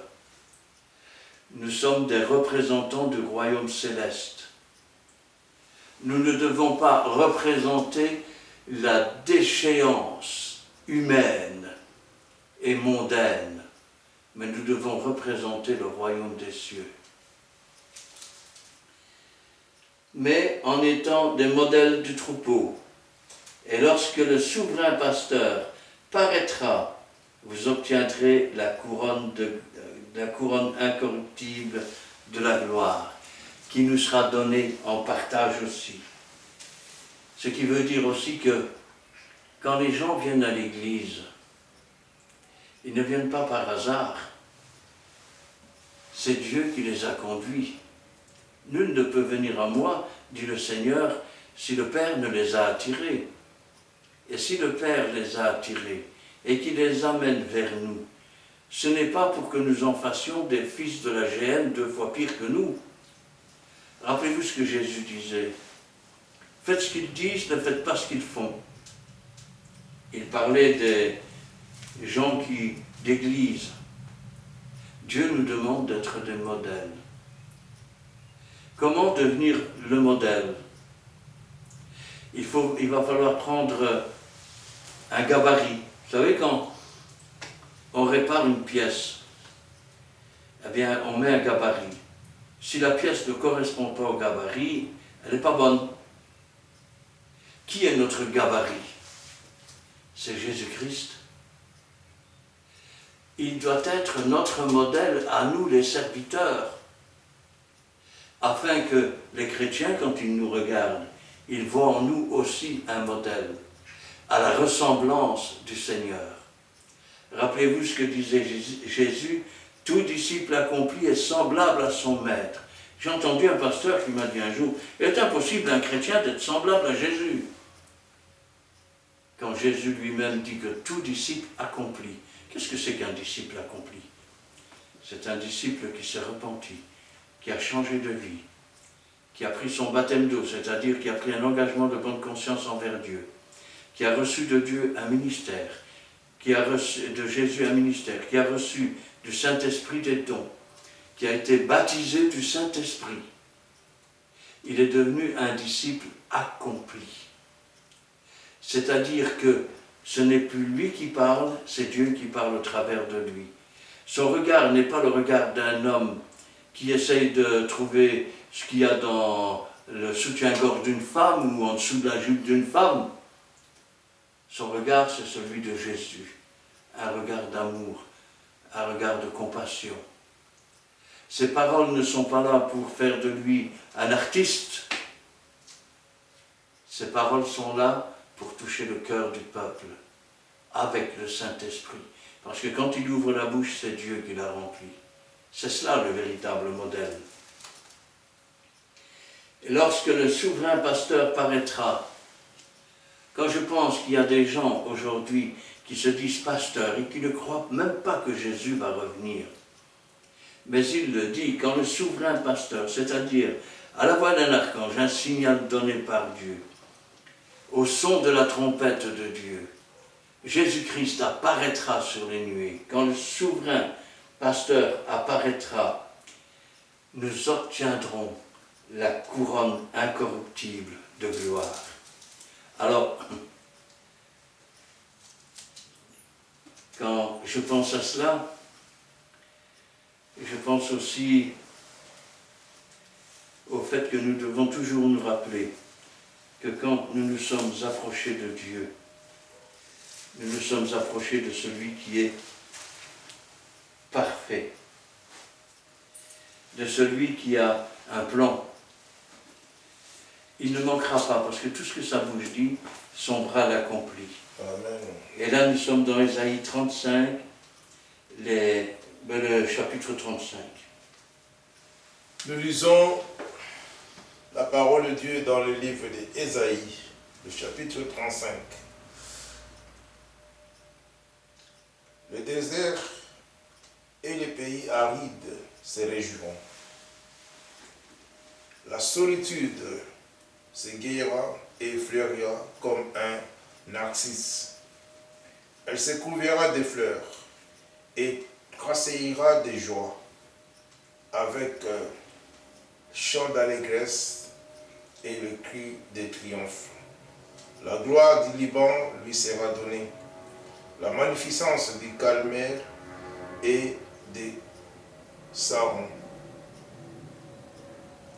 nous sommes des représentants du royaume céleste. Nous ne devons pas représenter la déchéance humaine et mondaine, mais nous devons représenter le royaume des cieux. Mais en étant des modèles du troupeau. Et lorsque le souverain pasteur paraîtra, vous obtiendrez la couronne incorruptible de la gloire, qui nous sera donnée en partage aussi. Ce qui veut dire aussi que quand les gens viennent à l'église, ils ne viennent pas par hasard. C'est Dieu qui les a conduits. Nul ne peut venir à moi, dit le Seigneur, si le Père ne les a attirés. Et si le Père les a attirés et qu'il les amène vers nous, ce n'est pas pour que nous en fassions des fils de la géhenne 2 fois pire que nous. Rappelez-vous ce que Jésus disait. Faites ce qu'ils disent, ne faites pas ce qu'ils font. Il parlait des gens d'église. Dieu nous demande d'être des modèles. Comment devenir le modèle? Il va falloir prendre un gabarit. Vous savez, quand on répare une pièce, eh bien, on met un gabarit. Si la pièce ne correspond pas au gabarit, elle n'est pas bonne. Qui est notre gabarit? C'est Jésus-Christ. Il doit être notre modèle à nous, les serviteurs, afin que les chrétiens, quand ils nous regardent, ils voient en nous aussi un modèle, à la ressemblance du Seigneur. Rappelez-vous ce que disait Jésus, « Tout disciple accompli est semblable à son maître ». J'ai entendu un pasteur qui m'a dit un jour, « Il est impossible à un chrétien d'être semblable à Jésus ». Quand Jésus lui-même dit que tout disciple accompli, qu'est-ce que c'est qu'un disciple accompli? C'est un disciple qui s'est repenti, qui a changé de vie, qui a pris son baptême d'eau, c'est-à-dire qui a pris un engagement de bonne conscience envers Dieu, qui a reçu de Dieu un ministère, qui a reçu de Jésus un ministère, qui a reçu du Saint-Esprit des dons, qui a été baptisé du Saint-Esprit. Il est devenu un disciple accompli. C'est-à-dire que ce n'est plus lui qui parle, c'est Dieu qui parle au travers de lui. Son regard n'est pas le regard d'un homme qui essaye de trouver ce qu'il y a dans le soutien-gorge d'une femme ou en dessous de la jupe d'une femme. Son regard, c'est celui de Jésus. Un regard d'amour, un regard de compassion. Ces paroles ne sont pas là pour faire de lui un artiste. Ces paroles sont là pour toucher le cœur du peuple, avec le Saint-Esprit. Parce que quand il ouvre la bouche, c'est Dieu qui la remplit. C'est cela le véritable modèle. Et lorsque le souverain pasteur paraîtra, quand je pense qu'il y a des gens aujourd'hui qui se disent pasteurs et qui ne croient même pas que Jésus va revenir, mais il le dit, quand le souverain pasteur, c'est-à-dire à la voix d'un archange, un signal donné par Dieu, au son de la trompette de Dieu, Jésus-Christ apparaîtra sur les nuées. Quand le souverain pasteur apparaîtra, nous obtiendrons la couronne incorruptible de gloire. Alors, quand je pense à cela, je pense aussi au fait que nous devons toujours nous rappeler que quand nous nous sommes approchés de Dieu, nous nous sommes approchés de celui qui est parfait, de celui qui a un plan. Il ne manquera pas, parce que tout ce que sa bouche dit, son bras l'accomplit. Amen. Et là, nous sommes dans Ésaïe 35, le chapitre 35. Nous lisons la parole de Dieu dans le livre d'Ésaïe, le chapitre 35. Le désert et les pays arides se réjouiront. La solitude s'égayera et fleurira comme un narcisse. Elle se couvrira de fleurs et tressaillira de joie avec chant d'allégresse et le cri de triomphe. La gloire du Liban lui sera donnée, la magnificence du Calmaire et des Sarons.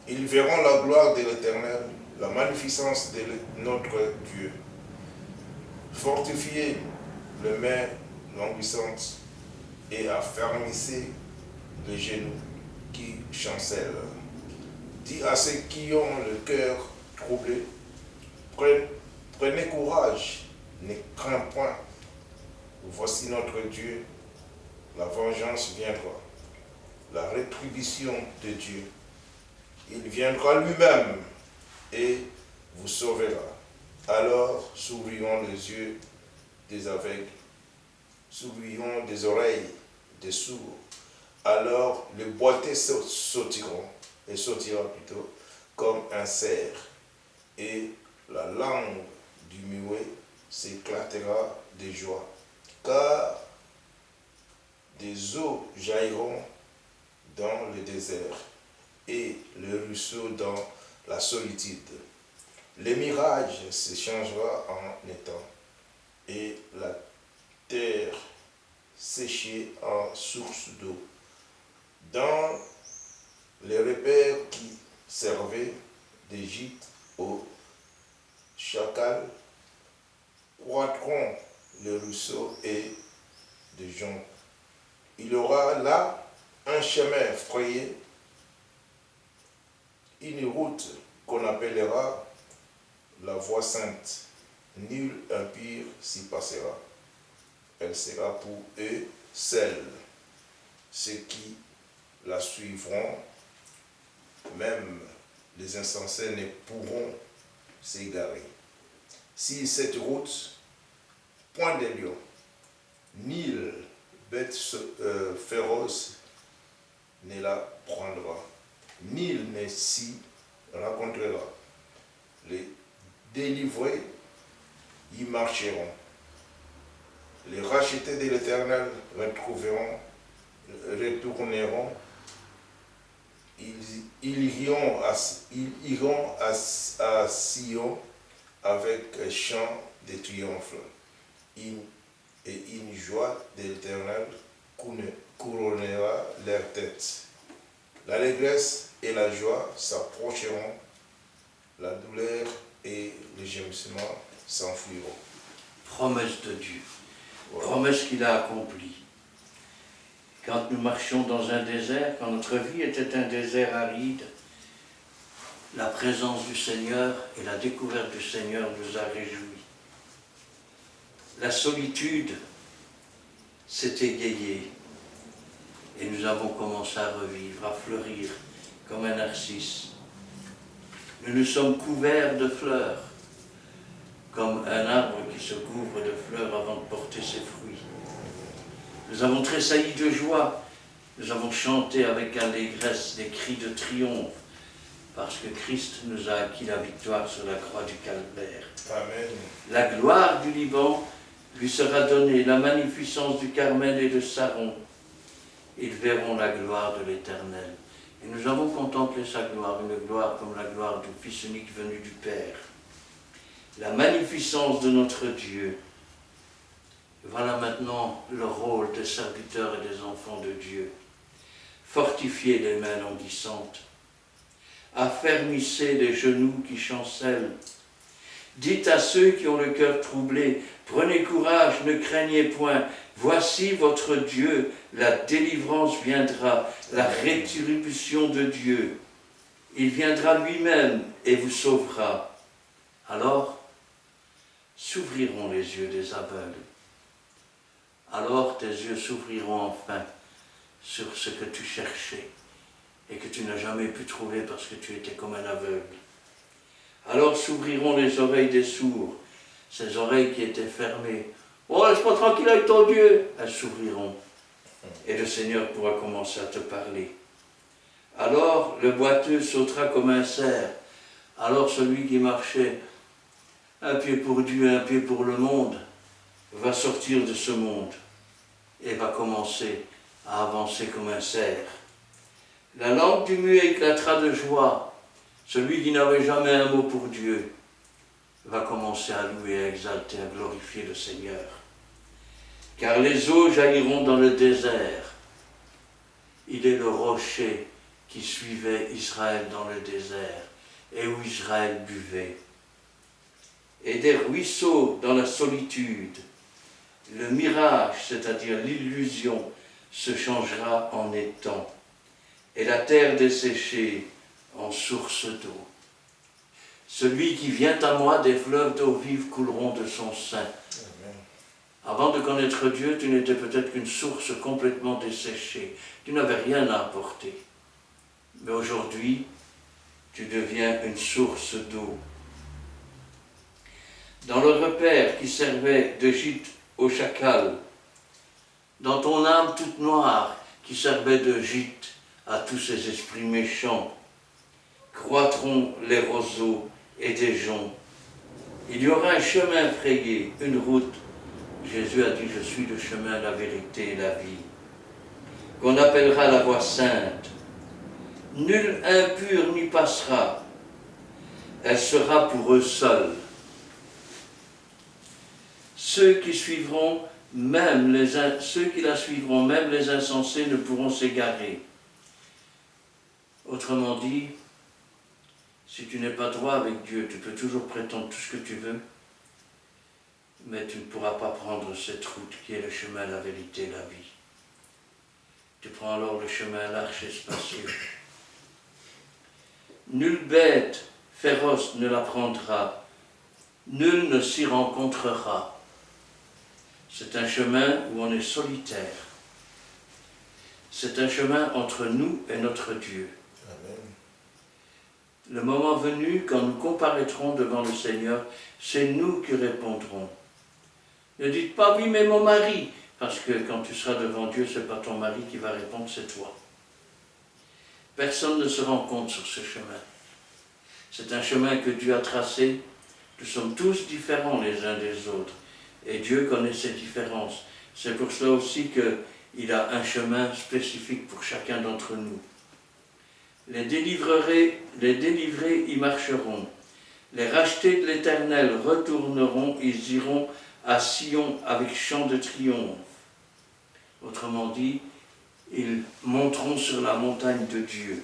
Ils verront la gloire de l'Éternel, la magnificence de notre Dieu. Fortifiez les mains languissantes et affermissez les genoux qui chancellent. Dis à ceux qui ont le cœur troublé, prenez courage, ne crains point. Voici notre Dieu, la vengeance viendra, la rétribution de Dieu. Il viendra lui-même et vous sauvera. Alors s'ouvriront les yeux des aveugles, s'ouvriront des oreilles des sourds. Alors les boiteux sortiront comme un cerf, et la langue du muet s'éclatera de joie, car des eaux jailliront dans le désert et le ruisseau dans la solitude. Le mirage se changera en étang et la terre séchée en source d'eau. Dans les repères qui servaient d'Égypte aux chacals, croîtront les ruisseaux et des joncs. Il y aura là un chemin frayé, une route qu'on appellera la voie sainte. Nul impie s'y passera. Elle sera pour eux seule. Ceux qui la suivront, même les insensés ne pourront s'égarer. Si cette route, point de lion, ni bête féroce ne la prendra, nul ne s'y rencontrera. Les délivrés y marcheront. Les rachetés de l'Éternel retourneront. Ils iront à Sion avec chant de triomphe. Et une joie de l'Éternel couronnera leur tête. L'allégresse et la joie s'approcheront, la douleur et les gémissements s'enfuiront. Promesse de Dieu, Voilà. promesse qu'il a accomplie. Quand nous marchions dans un désert, quand notre vie était un désert aride, la présence du Seigneur et la découverte du Seigneur nous a réjouis. La solitude s'est égayée et nous avons commencé à revivre, à fleurir comme un narcisse. Nous nous sommes couverts de fleurs, comme un arbre qui se couvre de fleurs avant de porter ses fruits. Nous avons tressailli de joie, nous avons chanté avec allégresse des cris de triomphe, parce que Christ nous a acquis la victoire sur la croix du Calvaire. Amen. La gloire du Liban lui sera donnée, la magnificence du Carmel et de Saron. Ils verront la gloire de l'Éternel. Et nous avons contemplé sa gloire, une gloire comme la gloire du Fils unique venu du Père. La magnificence de notre Dieu. Voilà maintenant le rôle des serviteurs et des enfants de Dieu. Fortifiez les mains languissantes. Affermissez les genoux qui chancellent. Dites à ceux qui ont le cœur troublé, prenez courage, ne craignez point. Voici votre Dieu, la délivrance viendra, la rétribution de Dieu. Il viendra lui-même et vous sauvera. Alors, s'ouvriront les yeux des aveugles. Alors tes yeux s'ouvriront enfin sur ce que tu cherchais et que tu n'as jamais pu trouver parce que tu étais comme un aveugle. Alors s'ouvriront les oreilles des sourds, ces oreilles qui étaient fermées. Oh, laisse-moi tranquille avec ton Dieu. Elles s'ouvriront et le Seigneur pourra commencer à te parler. Alors le boiteux sautera comme un cerf. Alors celui qui marchait un pied pour Dieu, un pied pour le monde, va sortir de ce monde et va commencer à avancer comme un cerf. La langue du muet éclatera de joie. Celui qui n'avait jamais un mot pour Dieu va commencer à louer, à exalter, à glorifier le Seigneur. Car les eaux jailliront dans le désert. Il est le rocher qui suivait Israël dans le désert et où Israël buvait. Et des ruisseaux dans la solitude. Le mirage, c'est-à-dire l'illusion, se changera en étang. Et la terre desséchée en source d'eau. Celui qui vient à moi, des fleuves d'eau vive couleront de son sein. Amen. Avant de connaître Dieu, tu n'étais peut-être qu'une source complètement desséchée. Tu n'avais rien à apporter. Mais aujourd'hui, tu deviens une source d'eau. Dans le repère qui servait de gîte au chacal, dans ton âme toute noire qui servait de gîte à tous ces esprits méchants, croîtront les roseaux et des joncs. Il y aura un chemin frayé, une route. Jésus a dit, je suis le chemin, la vérité et la vie, qu'on appellera la voie sainte. Nul impur n'y passera. Elle sera pour eux seuls. Ceux qui suivront, ceux qui la suivront, même les insensés, ne pourront s'égarer. Autrement dit, si tu n'es pas droit avec Dieu, tu peux toujours prétendre tout ce que tu veux, mais tu ne pourras pas prendre cette route qui est le chemin, la vérité et la vie. Tu prends alors le chemin large et spacieux. Nulle bête féroce ne la prendra, nul ne s'y rencontrera. C'est un chemin où on est solitaire. C'est un chemin entre nous et notre Dieu. Amen. Le moment venu, quand nous comparaîtrons devant le Seigneur, c'est nous qui répondrons. Ne dites pas « oui, mais mon mari », parce que quand tu seras devant Dieu, ce n'est pas ton mari qui va répondre, c'est toi. Personne ne se rend compte sur ce chemin. C'est un chemin que Dieu a tracé. Nous sommes tous différents les uns des autres. Et Dieu connaît ces différences. C'est pour cela aussi qu'il a un chemin spécifique pour chacun d'entre nous. Les délivrés y marcheront. Les rachetés de l'Éternel retourneront, ils iront à Sion avec chant de triomphe. Autrement dit, ils monteront sur la montagne de Dieu.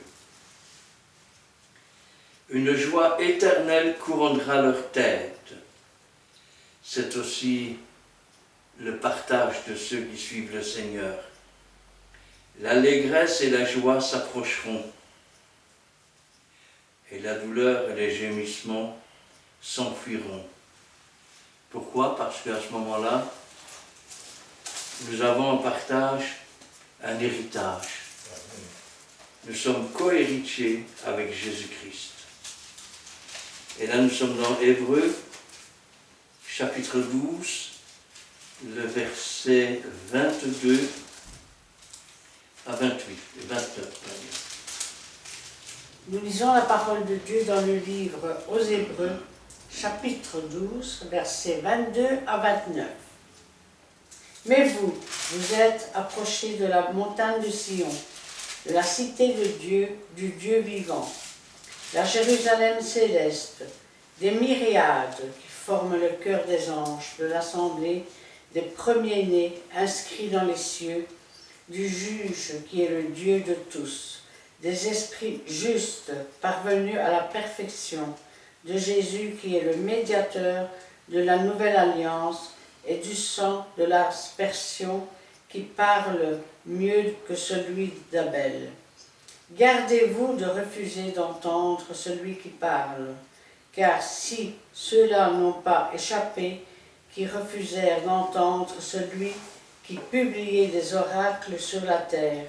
Une joie éternelle couronnera leur tête. C'est aussi le partage de ceux qui suivent le Seigneur. L'allégresse et la joie s'approcheront, et la douleur et les gémissements s'enfuiront. Pourquoi? Parce qu'à ce moment-là, nous avons en partage un héritage. Nous sommes co-héritiers avec Jésus-Christ. Et là, nous sommes dans Hébreux, chapitre 12, le verset 22 à 28, et 29. Nous lisons la parole de Dieu dans le livre aux Hébreux, chapitre 12, versets 22 à 29. Mais vous, vous êtes approchés de la montagne de Sion, de la cité de Dieu, du Dieu vivant, la Jérusalem céleste, des myriades qui forment le cœur des anges, de l'assemblée des premiers-nés inscrits dans les cieux, du juge qui est le Dieu de tous, des esprits justes parvenus à la perfection, de Jésus qui est le médiateur de la nouvelle alliance et du sang de l'aspersion qui parle mieux que celui d'Abel. Gardez-vous de refuser d'entendre celui qui parle, car si ceux-là n'ont pas échappé, qui refusèrent d'entendre celui qui publiait des oracles sur la terre,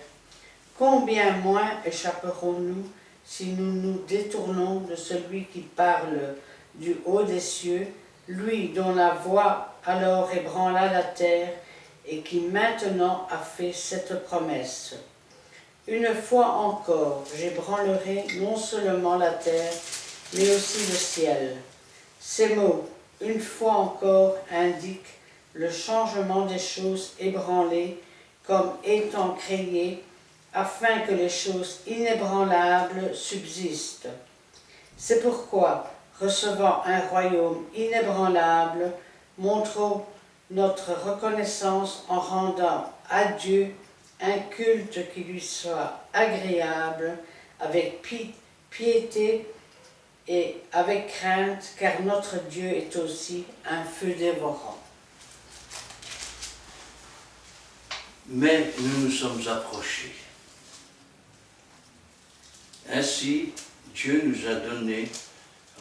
combien moins échapperons-nous si nous nous détournons de celui qui parle du haut des cieux, lui dont la voix alors ébranla la terre et qui maintenant a fait cette promesse. Une fois encore, j'ébranlerai non seulement la terre, mais aussi le ciel. Ces mots, une fois encore, indiquent le changement des choses ébranlées comme étant créées, afin que les choses inébranlables subsistent. C'est pourquoi, recevant un royaume inébranlable, montrons notre reconnaissance en rendant à Dieu un culte qui lui soit agréable, avec piété et avec crainte, car notre Dieu est aussi un feu dévorant. Mais nous nous sommes approchés. Ainsi, Dieu nous a donné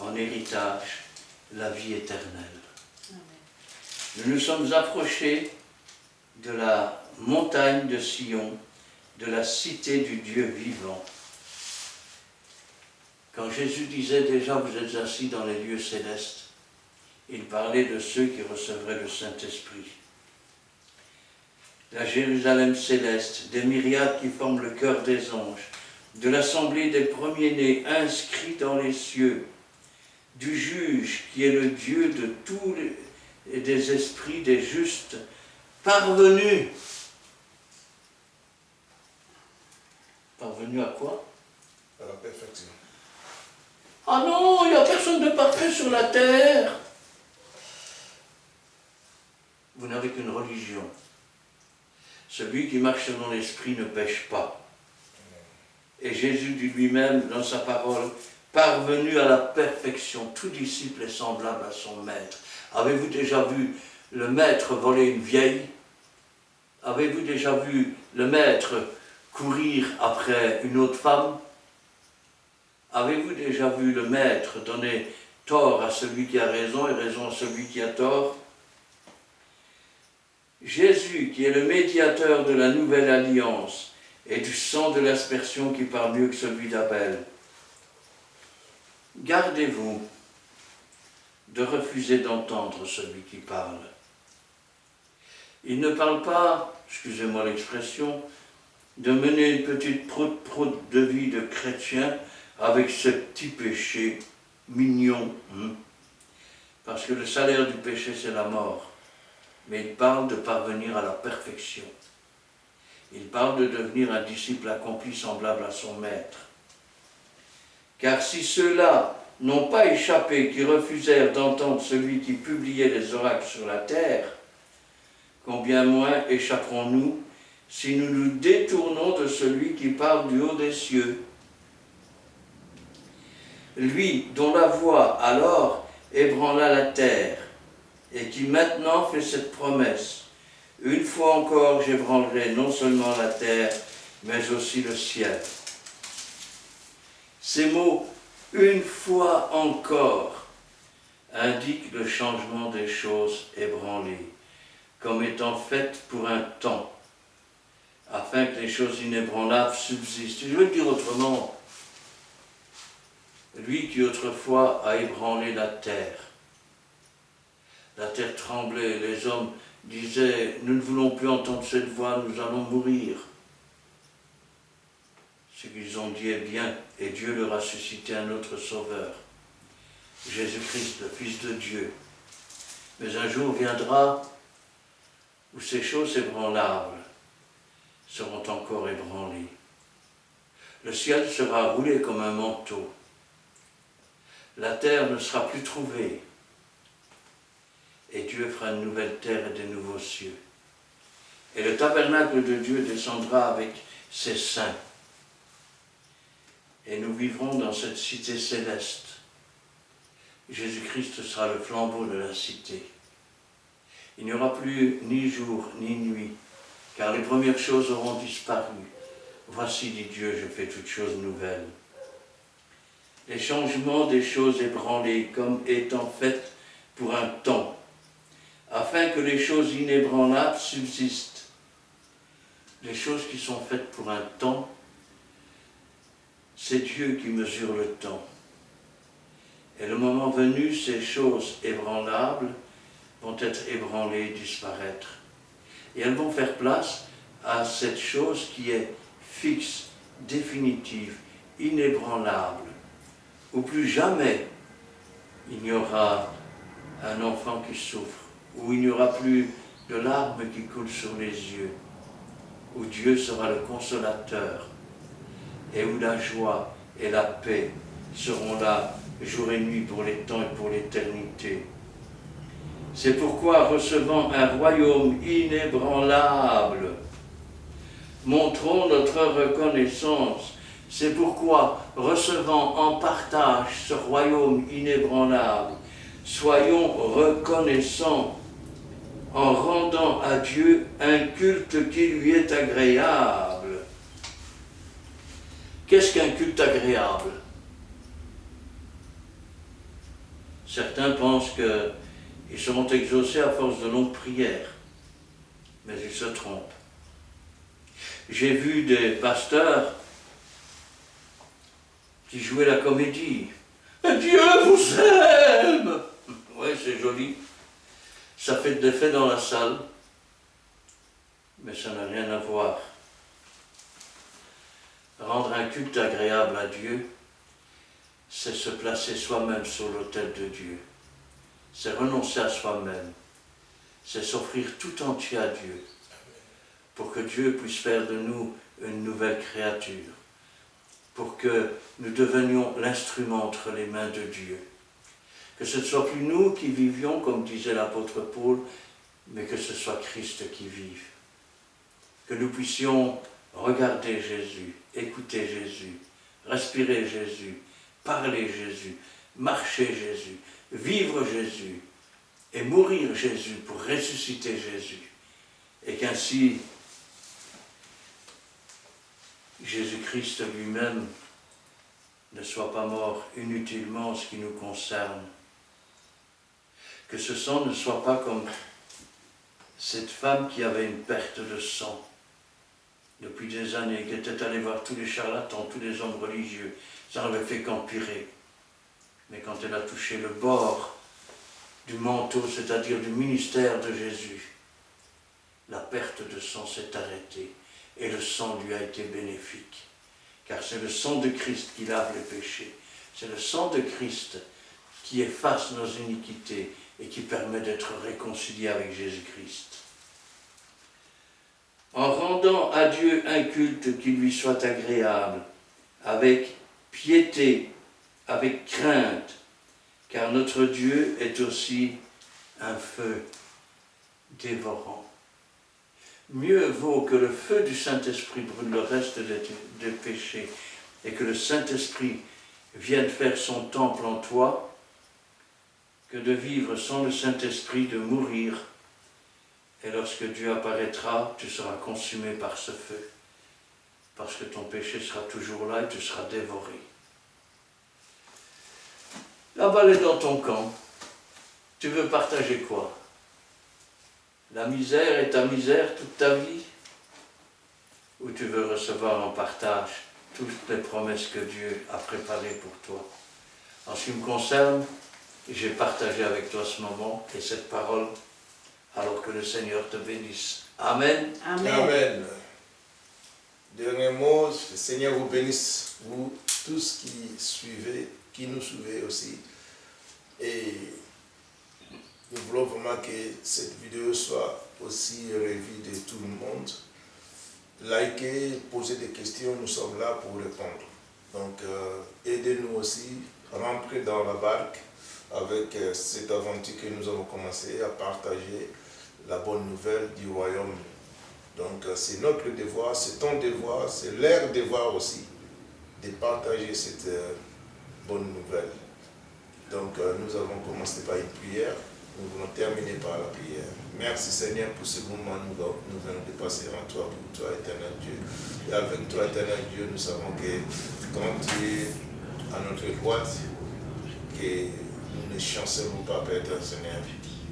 en héritage la vie éternelle. Amen. Nous nous sommes approchés de la montagne de Sion, de la cité du Dieu vivant. Quand Jésus disait déjà vous êtes assis dans les lieux célestes, il parlait de ceux qui recevraient le Saint-Esprit. La Jérusalem céleste, des myriades qui forment le cœur des anges, de l'assemblée des premiers-nés inscrits dans les cieux, du juge qui est le Dieu de tous et des esprits des justes, parvenus. Parvenus à quoi? À la perfection. Ah non, il n'y a personne de parfait sur la terre. Vous n'avez qu'une religion. Celui qui marche selon l'esprit ne pêche pas. Et Jésus dit lui-même dans sa parole, parvenu à la perfection, tout disciple est semblable à son maître. Avez-vous déjà vu le maître voler une vieille? Avez-vous déjà vu le maître courir après une autre femme? Avez-vous déjà vu le maître donner tort à celui qui a raison et raison à celui qui a tort? Jésus, qui est le médiateur de la nouvelle alliance, et du sang de l'aspersion qui parle mieux que celui d'Abel. Gardez-vous de refuser d'entendre celui qui parle. Il ne parle pas, excusez-moi l'expression, de mener une petite proute de vie de chrétien avec ce petit péché mignon. Parce que le salaire du péché, c'est la mort. Mais il parle de parvenir à la perfection. Il parle de devenir un disciple accompli semblable à son maître. Car si ceux-là n'ont pas échappé, qui refusèrent d'entendre celui qui publiait les oracles sur la terre, combien moins échapperons-nous si nous nous détournons de celui qui parle du haut des cieux. Lui dont la voix alors ébranla la terre, et qui maintenant fait cette promesse. Une fois encore j'ébranlerai non seulement la terre, mais aussi le ciel. Ces mots, une fois encore, indiquent le changement des choses ébranlées, comme étant faites pour un temps, afin que les choses inébranlables subsistent. Je veux le dire autrement, lui qui autrefois a ébranlé la terre tremblait, les hommes disaient « Nous ne voulons plus entendre cette voix, nous allons mourir ». Ce qu'ils ont dit est bien, et Dieu leur a suscité un autre sauveur, Jésus-Christ, le Fils de Dieu. Mais un jour viendra où ces choses ébranlables seront encore ébranlées. Le ciel sera roulé comme un manteau. La terre ne sera plus trouvée. Et Dieu fera une nouvelle terre et des nouveaux cieux. Et le tabernacle de Dieu descendra avec ses saints. Et nous vivrons dans cette cité céleste. Jésus-Christ sera le flambeau de la cité. Il n'y aura plus ni jour ni nuit, car les premières choses auront disparu. Voici, dit Dieu, je fais toutes choses nouvelles. Les changements des choses ébranlées comme étant faites pour un temps, afin que les choses inébranlables subsistent. Les choses qui sont faites pour un temps, c'est Dieu qui mesure le temps. Et le moment venu, ces choses ébranlables vont être ébranlées, disparaître. Et elles vont faire place à cette chose qui est fixe, définitive, inébranlable, où plus jamais il n'y aura un enfant qui souffre, où il n'y aura plus de larmes qui coulent sur les yeux, où Dieu sera le consolateur, et où la joie et la paix seront là jour et nuit pour les temps et pour l'éternité. C'est pourquoi, recevant un royaume inébranlable, montrons notre reconnaissance. C'est pourquoi, recevant en partage ce royaume inébranlable, soyons reconnaissants en rendant à Dieu un culte qui lui est agréable. Qu'est-ce qu'un culte agréable? Certains pensent qu'ils seront exaucés à force de longues prières, mais ils se trompent. J'ai vu des pasteurs qui jouaient la comédie. Dieu vous aime! Oui, c'est joli. Ça fait de l'effet dans la salle, mais ça n'a rien à voir. Rendre un culte agréable à Dieu, c'est se placer soi-même sur l'autel de Dieu. C'est renoncer à soi-même. C'est s'offrir tout entier à Dieu, pour que Dieu puisse faire de nous une nouvelle créature, pour que nous devenions l'instrument entre les mains de Dieu. Que ce ne soit plus nous qui vivions, comme disait l'apôtre Paul, mais que ce soit Christ qui vive. Que nous puissions regarder Jésus, écouter Jésus, respirer Jésus, parler Jésus, marcher Jésus, vivre Jésus et mourir Jésus pour ressusciter Jésus. Et qu'ainsi, Jésus-Christ lui-même ne soit pas mort inutilement en ce qui nous concerne. Que ce sang ne soit pas comme cette femme qui avait une perte de sang depuis des années, qui était allée voir tous les charlatans, tous les hommes religieux. Ça n'avait fait qu'empirer. Mais quand elle a touché le bord du manteau, c'est-à-dire du ministère de Jésus, la perte de sang s'est arrêtée et le sang lui a été bénéfique. Car c'est le sang de Christ qui lave les péchés. C'est le sang de Christ qui efface nos iniquités et qui permet d'être réconcilié avec Jésus-Christ. En rendant à Dieu un culte qui lui soit agréable, avec piété, avec crainte, car notre Dieu est aussi un feu dévorant. mieux vaut que le feu du Saint-Esprit brûle le reste des péchés et que le Saint-Esprit vienne faire son temple en toi, que de vivre sans le Saint-Esprit, de mourir. Et lorsque Dieu apparaîtra, tu seras consumé par ce feu, parce que ton péché sera toujours là et tu seras dévoré. La balle est dans ton camp. Tu veux partager quoi? La misère est ta misère toute ta vie? Ou tu veux recevoir en partage toutes les promesses que Dieu a préparées pour toi? En ce qui me concerne, j'ai partagé avec toi ce moment et cette parole, alors que le Seigneur te bénisse. Amen. Amen. Amen. Dernier mot, le Seigneur vous bénisse, vous tous qui suivez, qui nous suivez aussi. Et nous voulons vraiment que cette vidéo soit aussi revue de tout le monde. Likez, posez des questions, nous sommes là pour répondre. Donc, aidez-nous aussi, rentrez dans la barque avec cette aventure que nous avons commencé à partager la bonne nouvelle du royaume. Donc, c'est notre devoir, c'est ton devoir, c'est leur devoir aussi de partager cette bonne nouvelle. Donc, nous avons commencé par une prière. Nous voulons terminer par la prière. Merci Seigneur pour ce moment nous venons de passer en toi, pour toi éternel Dieu. Et avec toi éternel Dieu, nous savons que quand tu es à notre droite, que nous ne chancelons pas, Père éternel Seigneur.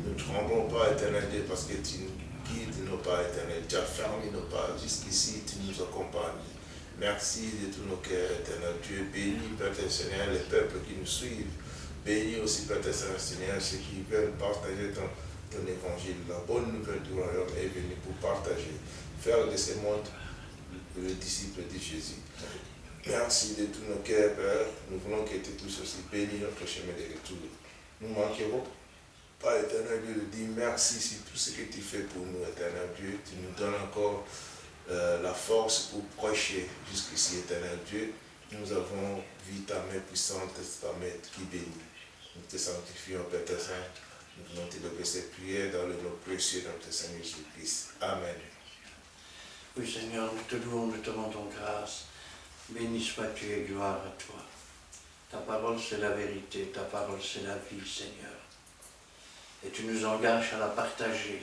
Nous ne tremblons pas éternel Dieu parce que tu nous guides nos pas éternel. Tu as fermé nos pas jusqu'ici, tu nous accompagnes. Merci de tous nos cœurs éternel Dieu. Bénis Père éternel Seigneur les peuples qui nous suivent. Bénis aussi, Père Seigneur, ceux qui veulent partager ton évangile. La bonne nouvelle du royaume est venue pour partager, faire de ce monde le disciple de Jésus. Merci de tous nos cœurs, Père. Nous voulons que tu tous aussi bénis notre chemin de retour. Nous manquerons pas, éternel Dieu, de dire merci sur tout ce que tu fais pour nous, éternel Dieu. Tu nous donnes encore la force pour prêcher jusqu'ici, éternel Dieu. Nous avons vu ta main puissante, ta main qui bénit. Nous te sanctifions, Père Saint. Nous voulons te lever cette prière dans le nom précieux de notre Seigneur Jésus-Christ. Amen. Oui, Seigneur, nous te louons, nous te rendons grâce. Béni sois-tu et gloire à toi. Ta parole, c'est la vérité. Ta parole, c'est la vie, Seigneur. Et tu nous engages à la partager.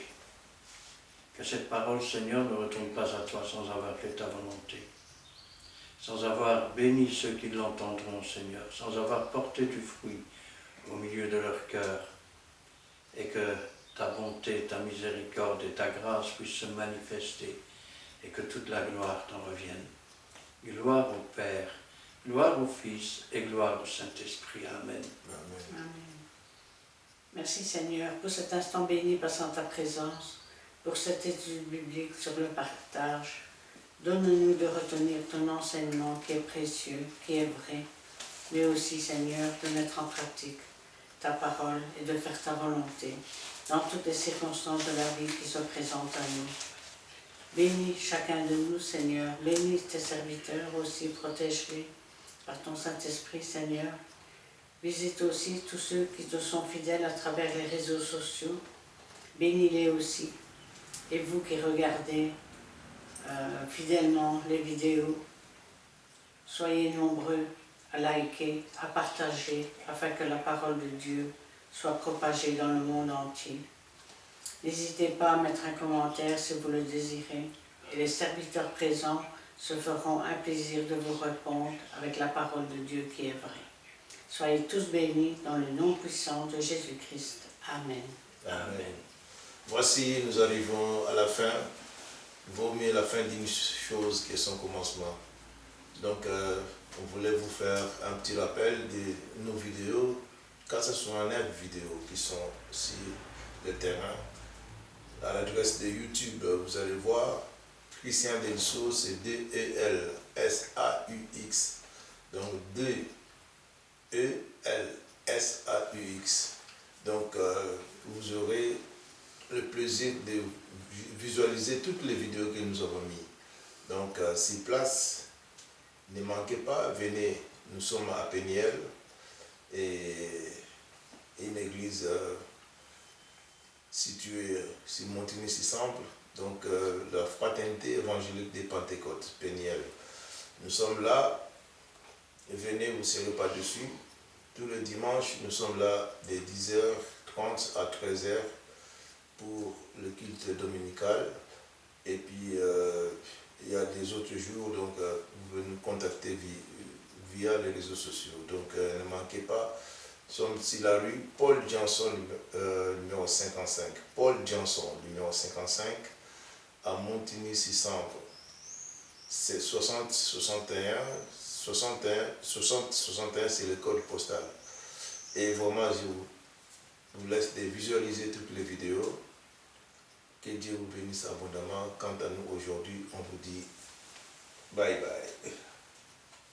Que cette parole, Seigneur, ne retourne pas à toi sans avoir fait ta volonté. Sans avoir béni ceux qui l'entendront, Seigneur. Sans avoir porté du fruit au milieu de leur cœur, et que ta bonté, ta miséricorde et ta grâce puissent se manifester, et que toute la gloire t'en revienne. Gloire au Père, gloire au Fils et gloire au Saint-Esprit. Amen. Amen. Amen. Merci Seigneur pour cet instant béni passant ta présence, pour cette étude biblique sur le partage. Donne-nous de retenir ton enseignement qui est précieux, qui est vrai, mais aussi Seigneur de mettre en pratique ta parole et de faire ta volonté dans toutes les circonstances de la vie qui se présentent à nous. Bénis chacun de nous, Seigneur. Bénis tes serviteurs aussi, protège-les par ton Saint-Esprit, Seigneur. Visite aussi tous ceux qui te sont fidèles à travers les réseaux sociaux. Bénis-les aussi. Et vous qui regardez fidèlement les vidéos, soyez nombreux à liker, à partager, afin que la parole de Dieu soit propagée dans le monde entier. N'hésitez pas à mettre un commentaire si vous le désirez, et les serviteurs présents se feront un plaisir de vous répondre avec la parole de Dieu qui est vraie. Soyez tous bénis dans le nom puissant de Jésus-Christ. Amen. Amen. Voici, nous arrivons à la fin. Vaut mieux la fin d'une chose que son commencement. Donc, on voulait vous faire un petit rappel de nos vidéos, car ce sont 9 vidéos qui sont sur le terrain. À l'adresse de YouTube, vous allez voir Christian Delso, c'est D-E-L-S-A-U-X. Donc D-E-L-S-A-U-X. Donc, vous aurez le plaisir de visualiser toutes les vidéos que nous avons mises. Donc, sur place, ne manquez pas, venez, nous sommes à Péniel, et une église situé sur Montigny-Six-Samples, donc la Fraternité évangélique des Pentecôtes, Péniel. Nous sommes là, venez, vous ne serez pas dessus. Tous les dimanches, nous sommes là de 10h30 à 13h pour le culte dominical. Et puis, il y a des autres jours, donc vous pouvez nous contacter via les réseaux sociaux. Donc, ne manquez pas, nous sommes sur la rue Paul Janson, numéro 55. Paul Janson, numéro 55, à Montigny-Six-Samples. C'est 60-61, c'est le code postal. Et vraiment, je vous laisse visualiser toutes les vidéos. Que Dieu vous bénisse abondamment. Quant à nous, aujourd'hui, on vous dit bye bye.